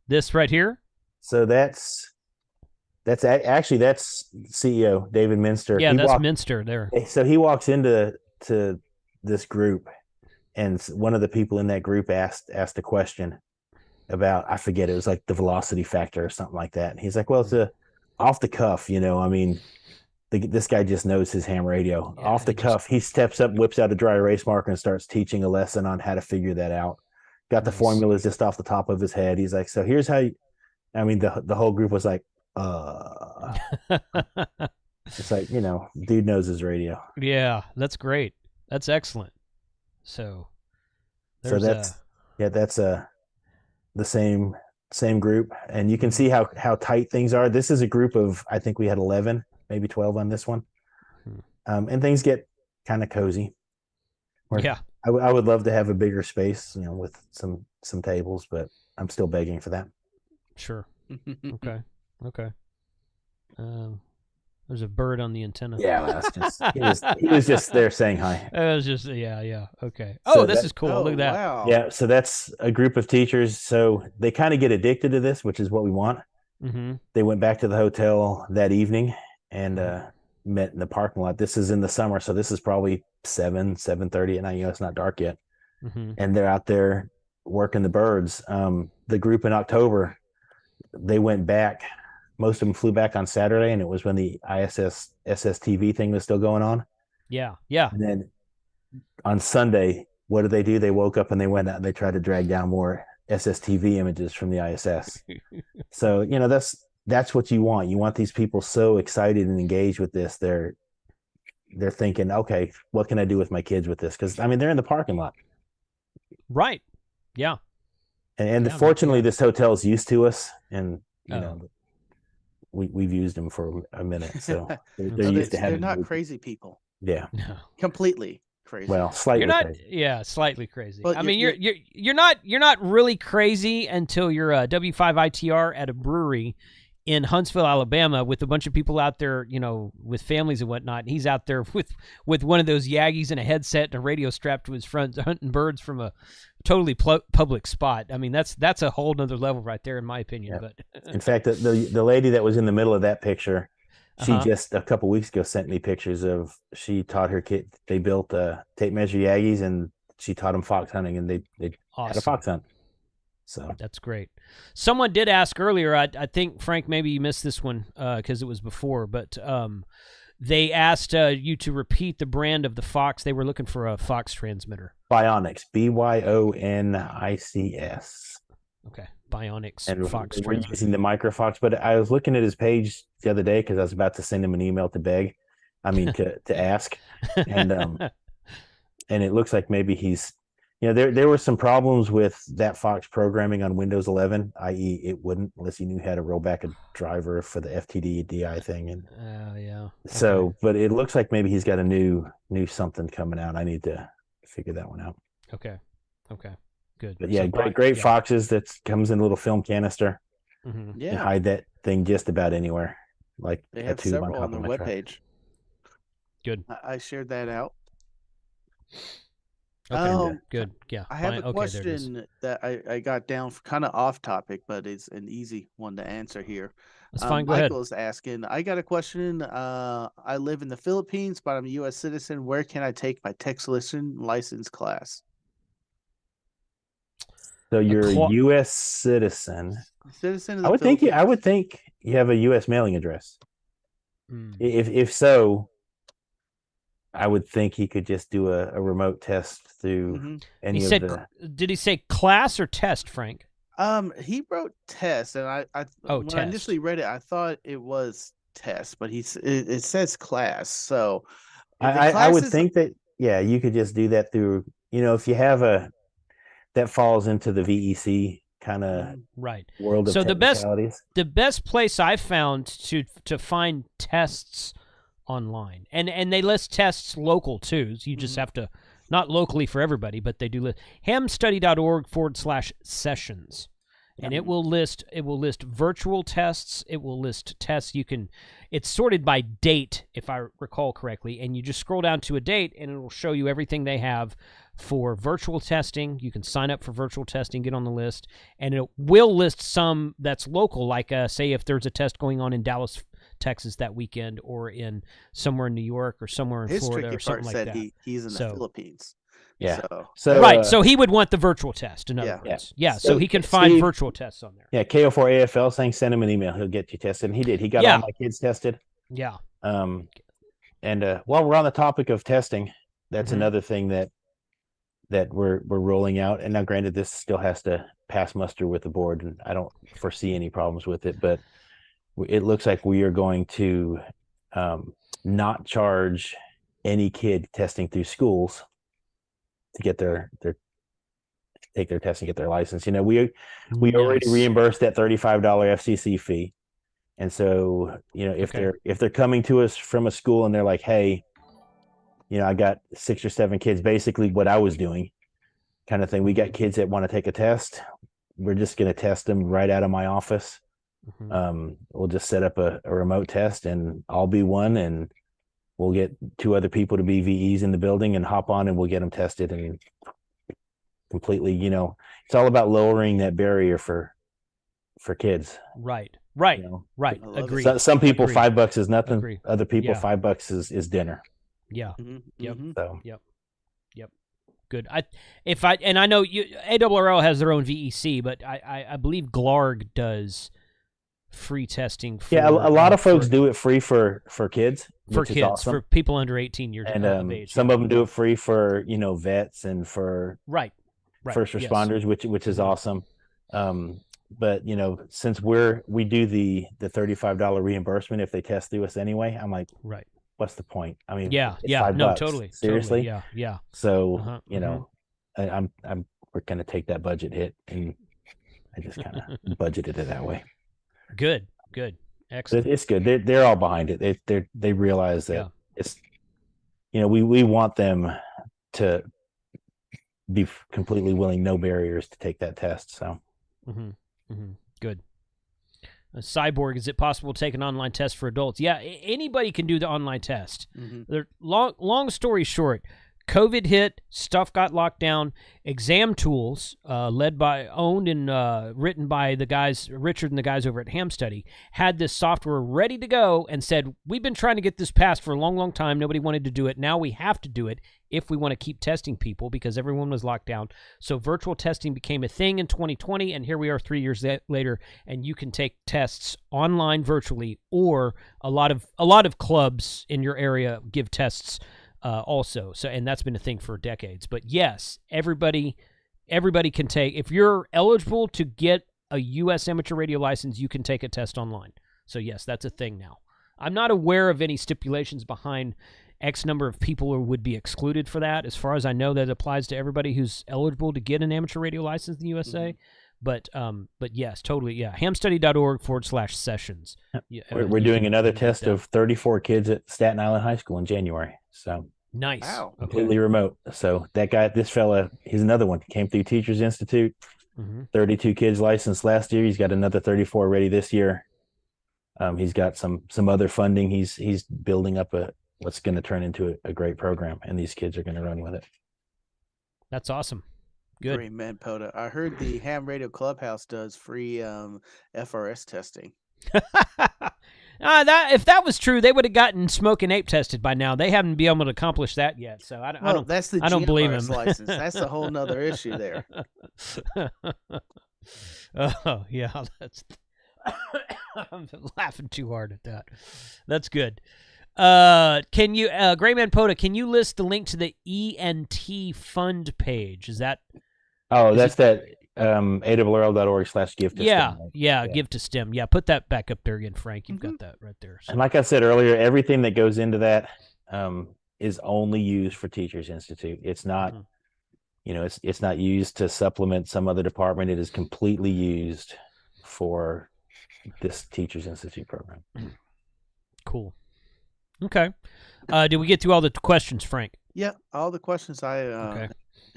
This right here. So that's CEO David Minster. Yeah, that's Minster there. So he walks into this group, and one of the people in that group asked a question about, I forget, it was like the velocity factor or something like that. And he's like, well, it's off the cuff, I mean, this guy just knows his ham radio. Yeah, off the cuff, he steps up, whips out a dry erase marker, and starts teaching a lesson on how to figure that out. Got the formulas just off the top of his head. He's like, so here's how you, I mean, the whole group was like, it's like, dude knows his radio. Yeah, that's great. That's excellent. So that's the same group, and you can see how tight things are. This is a group of, I think we had 11, maybe 12 on this one. And things get kind of cozy. Yeah. I would love to have a bigger space, with some tables, but I'm still begging for that. Sure. Okay. There's a bird on the antenna. Yeah, he was just there saying hi. It was just yeah. Okay. Oh, this is cool. Look at that. Wow. Yeah, so that's a group of teachers. So they kind of get addicted to this, which is what we want. They went back to the hotel that evening and met in the parking lot. This is in the summer, so this is probably 7:30 at night. It's not dark yet. And they're out there working the birds. The group in October, they went back. Most of them flew back on Saturday, and it was when the ISS SSTV thing was still going on. Yeah. And then on Sunday, what did they do? They woke up and they went out and they tried to drag down more SSTV images from the ISS. So, that's what you want. You want these people so excited and engaged with this. They're thinking, okay, what can I do with my kids with this? Because they're in the parking lot. Right. Yeah. And fortunately, this hotel is used to us, and we've used them for a minute, so they're used to having. They're not crazy people. Yeah. No. Completely crazy. Well, slightly. You're not. Crazy. Yeah, slightly crazy. But you're not really crazy until you're a W5ITR at a brewery in Huntsville, Alabama, with a bunch of people out there, with families and whatnot. He's out there with one of those Yaggies and a headset and a radio strapped to his front, hunting birds from a totally public spot. That's a whole nother level right there, in my opinion. Yeah. But in fact, the lady that was in the middle of that picture, she just a couple weeks ago sent me pictures of. She taught her kid. They built tape measure Yaggies, and she taught them fox hunting, and they awesome. had a fox hunt. So that's great. Someone did ask earlier, I think, Frank, maybe you missed this one because it was before, but they asked you to repeat the brand of the Fox. They were looking for a Fox transmitter. Bionics, BYONICS. Okay, Bionics and Fox we're transmitter. using the MicroFox, but I was looking at his page the other day because I was about to send him an email to ask, and it looks like maybe he's. There were some problems with that Fox programming on Windows 11, i.e., it wouldn't unless you knew how to roll back a driver for the FTD DI thing. And yeah. So, Okay. but it looks like maybe he's got a new something coming out. I need to figure that one out. Okay. Good. But yeah, So great Foxes that comes in a little film canister. Yeah. You hide that thing just about anywhere. Like They have several on their webpage. webpage. Good. I shared that out. Okay, good. Yeah. I have a question that I got down kind of off topic, but it's an easy one to answer here. That's fine. Go ahead. Michael is asking, I got a question. I live in the Philippines, but I'm a U.S. citizen. Where can I take my text license class? So you're a U.S. citizen. Citizen of the I would Philippines. think you have a U.S. mailing address. If so, I would think he could just do a remote test through any of the. Did he say class or test, Frank? He wrote test, and when I initially read it, I thought it was test, but it says class. So I would think that you could just do that through. If you have that falls into the VEC kind of world of technicalities. The best place I found to find tests online, and they list tests local too. So you just have to, not locally for everybody, but they do list hamstudy.org/sessions, and it will list virtual tests. It will list tests it's sorted by date, if I recall correctly, and you just scroll down to a date and it will show you everything they have for virtual testing. You can sign up for virtual testing, get on the list, and it will list some that's local, like say if there's a test going on in Dallas, Texas that weekend, or in somewhere in New York or somewhere in Florida or something like that. He's in the Philippines. Yeah. So he would want the virtual test, in other words. Yeah. So he can find virtual tests on there. Yeah. K5ATA saying send him an email. He'll get you tested. And he did. He got all my kids tested. Yeah. And while we're on the topic of testing, that's another thing that we're rolling out. And now, granted, this still has to pass muster with the board, and I don't foresee any problems with it, but it looks like we are going to not charge any kid testing through schools to get take their test and get their license. We already reimbursed that $35 FCC fee, and so if they're coming to us from a school and they're like, hey, I got 6 or 7 kids, basically what I was doing, kind of thing. We got kids that want to take a test. We're just going to test them right out of my office. We'll just set up a remote test, and I'll be one, and we'll get 2 other people to be VEs in the building and hop on, and we'll get them tested. And completely, it's all about lowering that barrier for for kids. Right. You know, Right. I love it. Agreed. some people Agreed. $5 is nothing. Agreed. Other people Yeah. $5 is dinner. Yeah. Yep. So Yep. Good. I know ARRL has their own VEC, but I believe GLARG does free testing for a lot of folks do it free for kids, for which is kids, awesome. for people under 18 years And of age. some of them do it free for vets and for right. first responders, which is awesome. But since we do the $35 reimbursement if they test through us anyway, I'm like, right. What's the point? I mean, yeah, it's $5. No, totally, seriously, totally, yeah. So we're gonna take that budget hit, and I just kind of budgeted it that way. Good, excellent. It's good. They're all behind it. They realize that it's we want them to be completely willing, no barriers to take that test. So good. Cyborg, is it possible to take an online test for adults? Yeah, anybody can do the online test. Long story short, COVID hit, stuff got locked down. Exam Tools, owned and written by the guys, Richard and the guys over at Ham Study, had this software ready to go and said, we've been trying to get this passed for a long, long time. Nobody wanted to do it. Now we have to do it if we want to keep testing people because everyone was locked down. So virtual testing became a thing in 2020, and here we are 3 years later, and you can take tests online virtually, or a lot of clubs in your area give tests also. So, and that's been a thing for decades. But yes, everybody can take, if you're eligible to get a U.S. amateur radio license, you can take a test online. So yes, that's a thing now. I'm not aware of any stipulations behind X number of people who would be excluded for that. As far as I know, that applies to everybody who's eligible to get an amateur radio license in the USA. But yes, totally. Yeah. hamstudy.org/sessions. We're doing another test of 34 kids at Staten Island High School in January. So nice. Wow. Completely remote. So this fella, he's another one. Came through Teachers Institute. 32 kids licensed last year. He's got another 34 ready this year. He's got some other funding. He's building up what's going to turn into a great program, and these kids are going to run with it. That's awesome. Good. Great, man, POTA. I heard the Ham Radio Clubhouse does free FRS testing. If that was true, they would have gotten Smoke and Ape tested by now. They haven't been able to accomplish that yet. So I don't. That's the I don't believe him. license. That's a whole nother issue there. Oh yeah, I'm laughing too hard at that. That's good. Can you, Grayman POTA, can you list the link to the ENT fund page? Is that? Oh, that's that ARRL.org/give to STEM. Right? Yeah, give to STEM. Yeah, put that back up there again, Frank. You've got that right there. So. And like I said earlier, everything that goes into that is only used for Teachers Institute. It's not, it's not used to supplement some other department. It is completely used for this Teachers Institute program. Cool. Okay. Did we get through all the questions, Frank? Yeah, all the questions I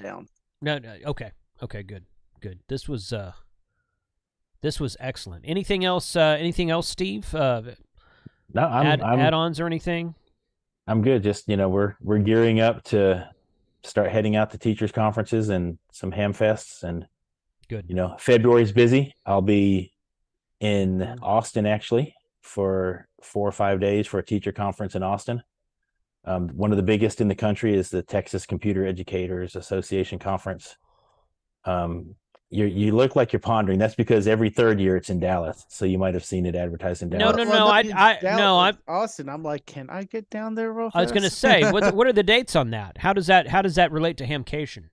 down. No. Okay. Okay. Good. This was excellent. Anything else? Steve? No, I'm add-ons or anything? I'm good. Just we're gearing up to start heading out to teachers conferences and some ham fests, and good. February's busy. I'll be in Austin actually for 4 or 5 days for a teacher conference in Austin. One of the biggest in the country is the Texas Computer Educators Association Conference. You look like you're pondering. That's because every third year it's in Dallas, so you might have seen it advertised in Dallas. No. I'm Austin. I'm like, can I get down there real fast? I was going to say, what are the dates on that? How does that relate to Hamcation?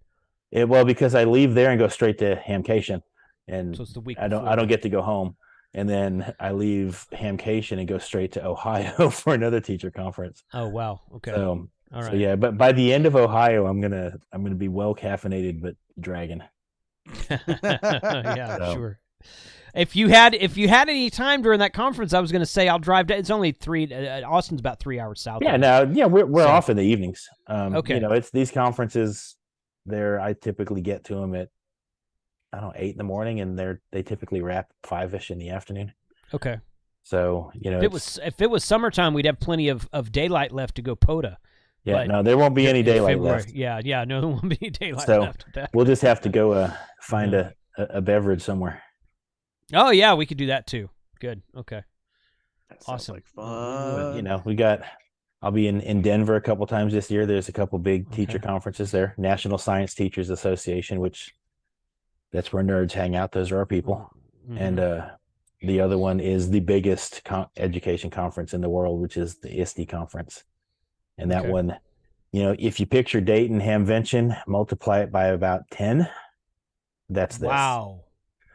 Well, because I leave there and go straight to Hamcation, and so it's the week I don't get to go home. And then I leave Hamcation and go straight to Ohio for another teacher conference. Oh wow! Okay. So, all right. So yeah, but by the end of Ohio, I'm gonna be well caffeinated but dragging. Yeah, so. Sure. If you had any time during that conference, I was gonna say I'll drive. It's only Austin's about 3 hours south. Yeah, we're off in the evenings. Okay. It's these conferences. I typically get to them at 8 in the morning, and they typically wrap 5-ish in the afternoon. Okay. So, if it was summertime, we'd have plenty of daylight left to go POTA. Yeah, no, there won't be any daylight left. Yeah, no, there won't be any daylight so left. We'll just have to go find a beverage somewhere. Oh yeah, we could do that too. Good. Okay. That sounds Awesome. like fun. I'll be in Denver a couple times this year. There's a couple big teacher Okay. conferences there. National Science Teachers Association, which that's where nerds hang out. Those are our people. Mm-hmm. And the other one is the biggest education conference in the world, which is the ISTE conference. And that one, if you picture Dayton Hamvention, multiply it by about 10, that's this. Wow.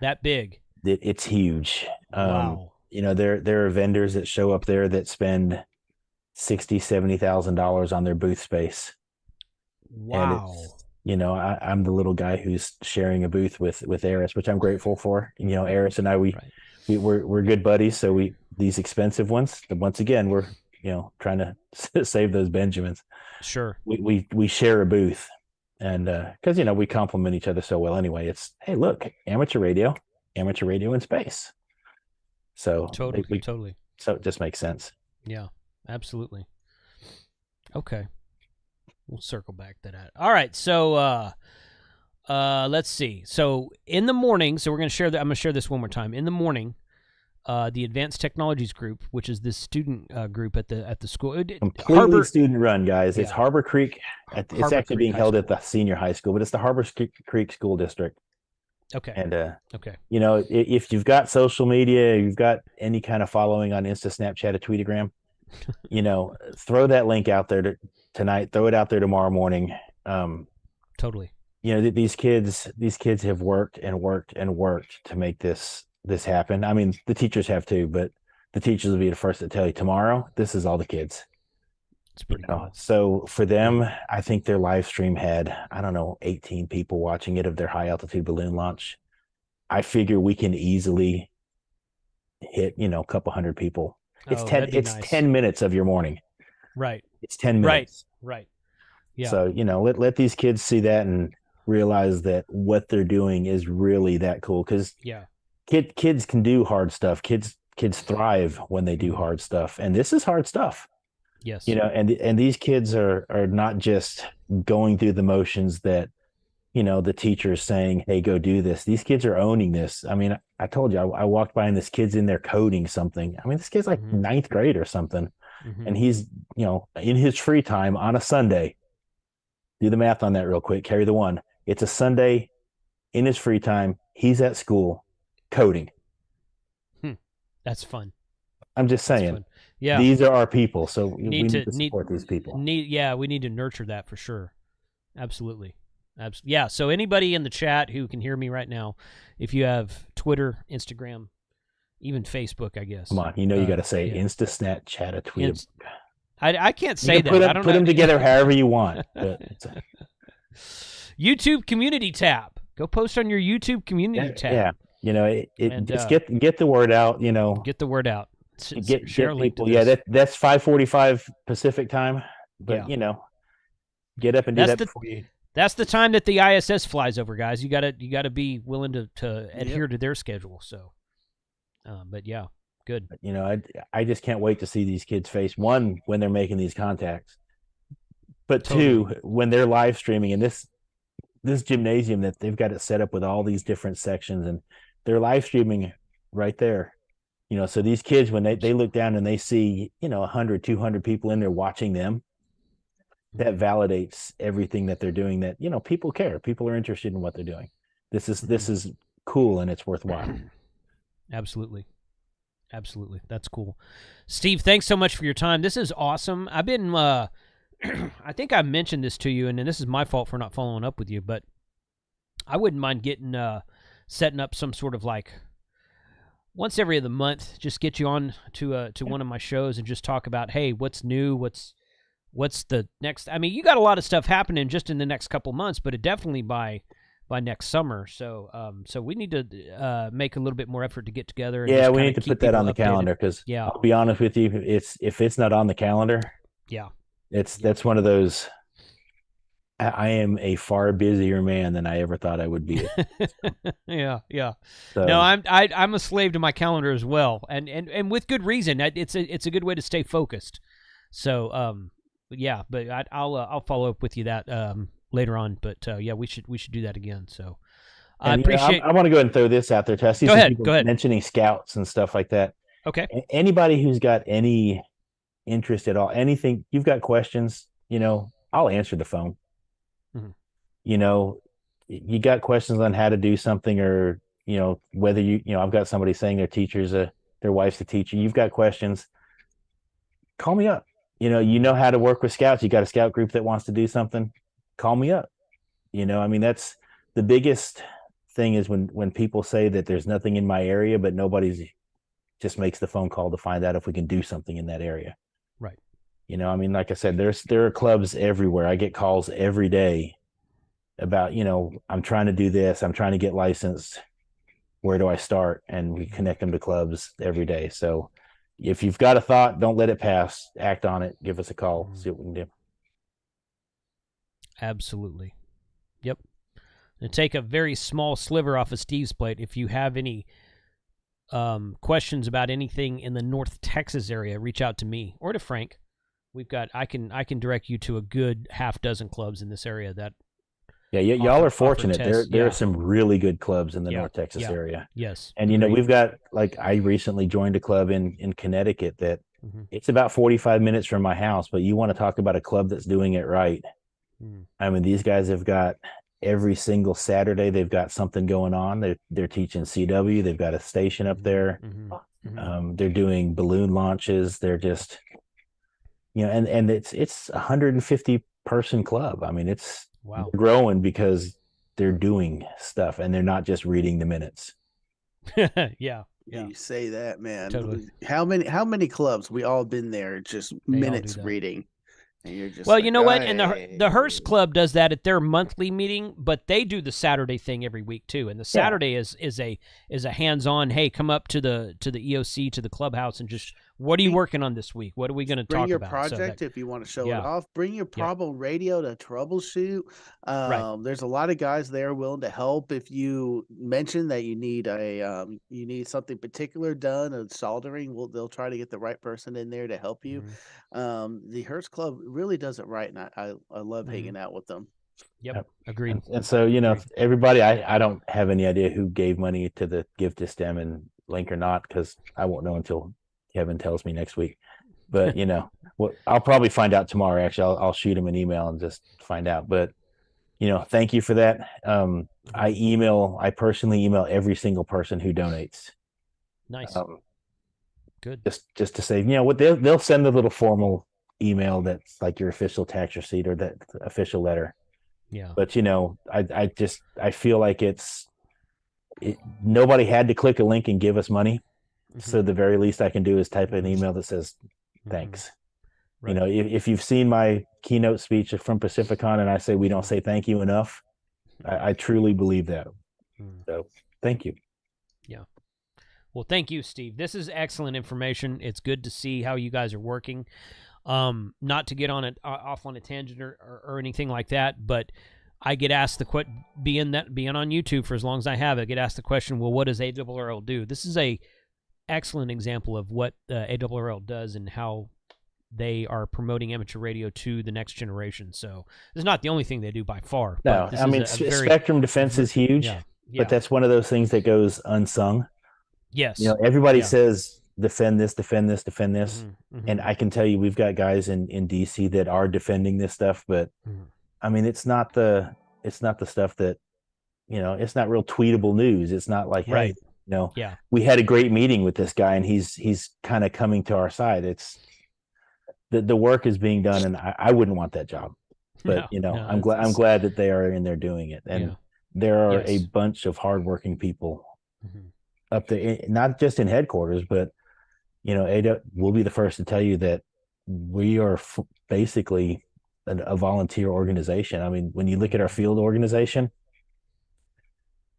That big. It's huge. Wow. There are vendors that show up there that spend $60,000-$70,000 on their booth space. Wow. And I'm the little guy who's sharing a booth with ARRS, which I'm grateful for. ARRS and I, we're good buddies. So these expensive ones, once again, we're trying to save those Benjamins. Sure. We share a booth, and because we complement each other so well anyway. It's, hey, look, amateur radio in space. So totally. So it just makes sense. Yeah, absolutely. Okay. We'll circle back to that. All right. So let's see. So in the morning, so we're going to share that. I'm going to share this one more time. In the morning, the Advanced Technologies group, which is this student group at the school. Completely student run, guys. It's Harbor Creek. It's actually being held at the senior high school, but it's the Harbor Creek School District. Okay. And if you've got social media, you've got any kind of following on Insta, Snapchat, or Tweetagram, throw that link out there tonight. Throw it out there tomorrow morning. Totally. These kids have worked and worked and worked to make this happen. I mean, the teachers have too, but the teachers will be the first to tell you tomorrow, this is all the kids. It's pretty cool. So for them, I think their live stream had, 18 people watching it of their high altitude balloon launch. I figure we can easily hit, a couple hundred people. It's 10 minutes of your morning. Right. It's 10 minutes. Right. Yeah. So, let these kids see that and realize that what they're doing is really that cool. Because kids can do hard stuff. Kids thrive when they do hard stuff. And this is hard stuff. Yes. And these kids are not just going through the motions that, the teacher's saying, hey, go do this. These kids are owning this. I mean, I told you, I walked by and this kid's in there coding something. I mean, this kid's like ninth grade or something. And he's, in his free time on a Sunday, do the math on that real quick, carry the one. It's a Sunday in his free time. He's at school coding. That's fun. I'm just saying. Yeah. These are our people. So we need to support these people. We need to nurture that for sure. Absolutely. Yeah. So anybody in the chat who can hear me right now, if you have Twitter, Instagram, even Facebook, I guess. Come on, you got to say Insta, Snapchat, tweet. I can't say that. Put them together however you want. YouTube community tab. Go post on your YouTube community tab. Yeah. Just get the word out. Get the word out. Share a link to this. That's 5:45 Pacific time. But get up and do that before you. That's the time that the ISS flies over, guys. You gotta be willing to adhere to their schedule. So, but yeah, good. But, I just can't wait to see these kids face, one, when they're making these contacts, but two, when they're live streaming in this gymnasium that they've got it set up with all these different sections, and they're live streaming right there. So these kids, when they look down and they see 100, 200 people in there watching them, that validates everything that they're doing. That people care, people are interested in what they're doing. This is cool and it's worthwhile. Absolutely, that's cool. Steve, thanks so much for your time. This is awesome. I've been I think I mentioned this to you, and this is my fault for not following up with you, but I wouldn't mind getting setting up some sort of like once every other month, just get you on to one of my shows and just talk about, hey, what's new, what's the next. I mean, you got a lot of stuff happening just in the next couple months, but it definitely by next summer. So so we need to make a little bit more effort to get together. And we need to put that on the calendar, because I'll be honest with you, if it's not on the calendar, that's one of those. I am a far busier man than I ever thought I would be. Yeah. So, no, I'm a slave to my calendar as well, and with good reason. It's a good way to stay focused. So but I'll follow up with you that later on. But we should do that again. So I appreciate. I want to go ahead and throw this out there. I see Go some ahead. people Go ahead. mentioning scouts and stuff like that. Okay. Anybody who's got any interest at all, anything, you've got questions, I'll answer the phone. Mm-hmm. You got questions on how to do something, or whether I've got somebody saying their wife's a teacher. You've got questions, call me up. You know how to work with scouts. You got a scout group that wants to do something, call me up. That's the biggest thing, is when people say that there's nothing in my area, but nobody's just makes the phone call to find out if we can do something in that area. Right. Like I said, there are clubs everywhere. I get calls every day about, I'm trying to do this, I'm trying to get licensed, where do I start? And we connect them to clubs every day. So if you've got a thought, don't let it pass, act on it, give us a call, see what we can do. Absolutely. Yep. And take a very small sliver off of Steve's plate. If you have any questions about anything in the North Texas area, reach out to me or to Frank. I can direct you to a good half dozen clubs in this area that. Yeah, y'all are fortunate. There are some really good clubs in the North Texas area. Yes. And we've got, I recently joined a club in Connecticut that it's about 45 minutes from my house, but you want to talk about a club that's doing it right. These guys have got every single Saturday, they've got something going on. They're teaching CW, they've got a station up there. They're doing balloon launches. They're just, and it's 150 person club. It's wow. growing because they're doing stuff and they're not just reading the minutes. Yeah. You say that, man. Totally. How many clubs we all been there, just minutes reading. And you're just well, you know what? And the Hearst Club does that at their monthly meeting, but they do the Saturday thing every week too. And the Saturday is a hands-on. Hey, come up to the EOC, to the clubhouse, and just, what are you working on this week? What are we going to talk about? Bring your project if you want to show it off. Bring your problem radio to troubleshoot. There's a lot of guys there willing to help. If you mention that you need something particular done, of soldering, they'll try to get the right person in there to help you. The Hearst Club really does it right, and I love hanging out with them. Yep. Agreed. And so, everybody, I don't have any idea who gave money to the Give to STEM and link or not, because I won't know until Kevin tells me next week. But, I'll probably find out tomorrow. Actually, I'll shoot him an email and just find out. But, thank you for that. I personally email every single person who donates. Nice. Good. Just to say, what they'll send a little formal email that's like your official tax receipt or that official letter. Yeah. But I feel like nobody had to click a link and give us money. So the very least I can do is type an email that says thanks. Right. If you've seen my keynote speech from Pacificon and I say we don't say thank you enough, I truly believe that. So thank you. Yeah. Well, thank you, Steve. This is excellent information. It's good to see how you guys are working. Not to get off on a tangent or anything like that, but I get asked being on YouTube for as long as I have, I get asked the question, well, what does ARRL do? This is a excellent example of what ARRL does and how they are promoting amateur radio to the next generation. So it's not the only thing they do by far. No, spectrum defense is huge, but that's one of those things that goes unsung. Yes. Everybody says defend this, defend this, defend this. And I can tell you, we've got guys in DC that are defending this stuff, but it's not the stuff that, it's not real tweetable news. It's not like, hey, we had a great meeting with this guy and he's kind of coming to our side. It's the work is being done, and I wouldn't want that job, but I'm glad that they are in there doing it. And there are a bunch of hardworking people up there, not just in headquarters, but Ada will be the first to tell you that we are basically a volunteer organization. When you look at our field organization,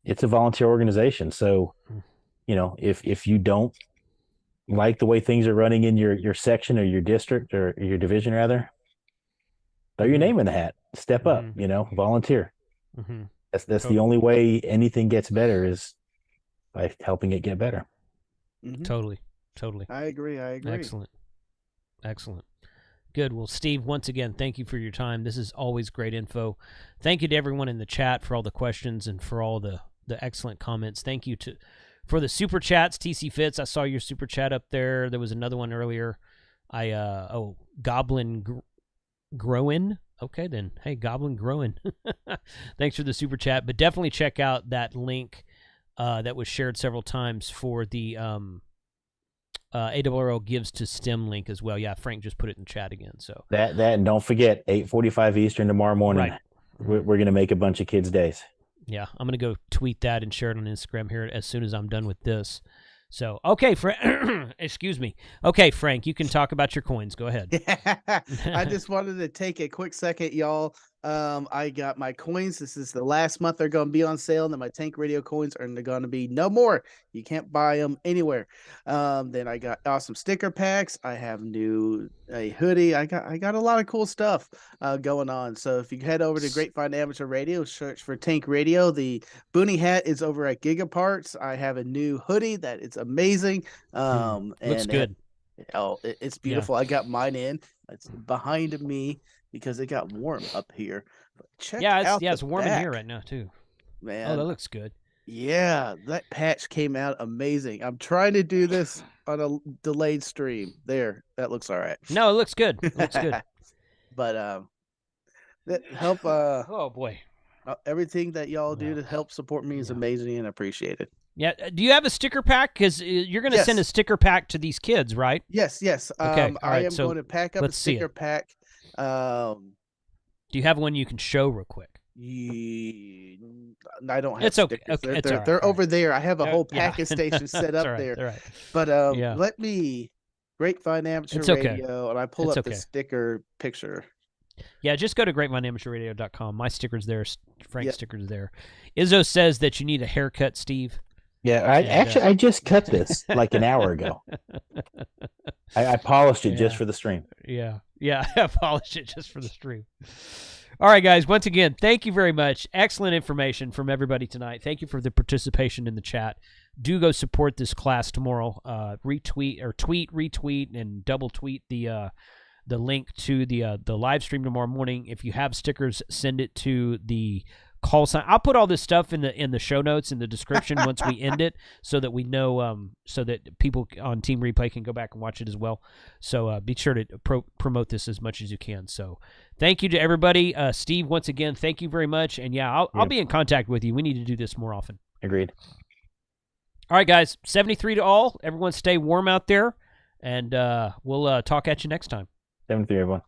it's a volunteer organization. So, if you don't like the way things are running in your section or your district or your division, rather, throw your name in the hat, step up, volunteer. That's totally. The only way anything gets better is by helping it get better. Totally. I agree. Excellent. Good. Well, Steve, once again, thank you for your time. This is always great info. Thank you to everyone in the chat for all the questions and for all the the excellent comments. Thank you for the super chats. TC Fitz, I saw your super chat up there. There was another one earlier. Goblin Growin. Okay, then. Hey, Goblin Growin. Thanks for the super chat. But definitely check out that link that was shared several times for the ARRL Gives to STEM link as well. Yeah, Frank just put it in chat again. So that and don't forget 8:45 Eastern tomorrow morning. Right. We're gonna make a bunch of kids' days. Yeah, I'm gonna go tweet that and share it on Instagram here as soon as I'm done with this. So, okay, excuse me. Okay, Frank, you can talk about your coins. Go ahead. I just wanted to take a quick second, y'all. I got my coins. This is the last month they're going to be on sale, and then my Tank Radio coins are going to be no more. You can't buy them anywhere. Then I got awesome sticker packs. I have a hoodie. I got a lot of cool stuff going on. So if you head over to Grapevine Amateur Radio, search for Tank Radio. The Boonie hat is over at Gigaparts. I have a new hoodie that it's amazing. Looks good. It's beautiful. Yeah. I got mine in. It's behind me because it got warm up here. But check out it's warm in here right now too. Man. Oh, that looks good. Yeah, that patch came out amazing. I'm trying to do this on a delayed stream. There, that looks all right. No, it looks good. It looks good. But that help. Oh boy. Everything that y'all do to help support me is amazing and appreciated. Yeah. Do you have a sticker pack? Because you're going to send a sticker pack to these kids, right? Yes. Okay. I am going to pack up a sticker pack. Do you have one you can show real quick? I don't have it's okay. stickers. Okay. They're over there. I have a whole packing station set up there. Right. But let me Grapevine Amateur Radio, and I pull up the sticker picture. Yeah, just go to grapevineamateurradio.com. My sticker's there. Frank's sticker's there. Izzo says that you need a haircut, Steve. Yeah, I just cut this like an hour ago. I polished it just for the stream. Yeah, I polished it just for the stream. All right, guys, once again, thank you very much. Excellent information from everybody tonight. Thank you for the participation in the chat. Do go support this class tomorrow. Retweet, retweet, and double tweet the link to the live stream tomorrow morning. If you have stickers, send it to the call sign. I'll put all this stuff in the show notes in the description once we end it, so that we know, so that people on Team Replay can go back and watch it as well. So be sure to promote this as much as you can. So thank you to everybody. Steve, once again, thank you very much. And I'll be in contact with you. We need to do this more often. Agreed. All right, guys. 73 to all. Everyone stay warm out there, and we'll talk at you next time. 73, everyone.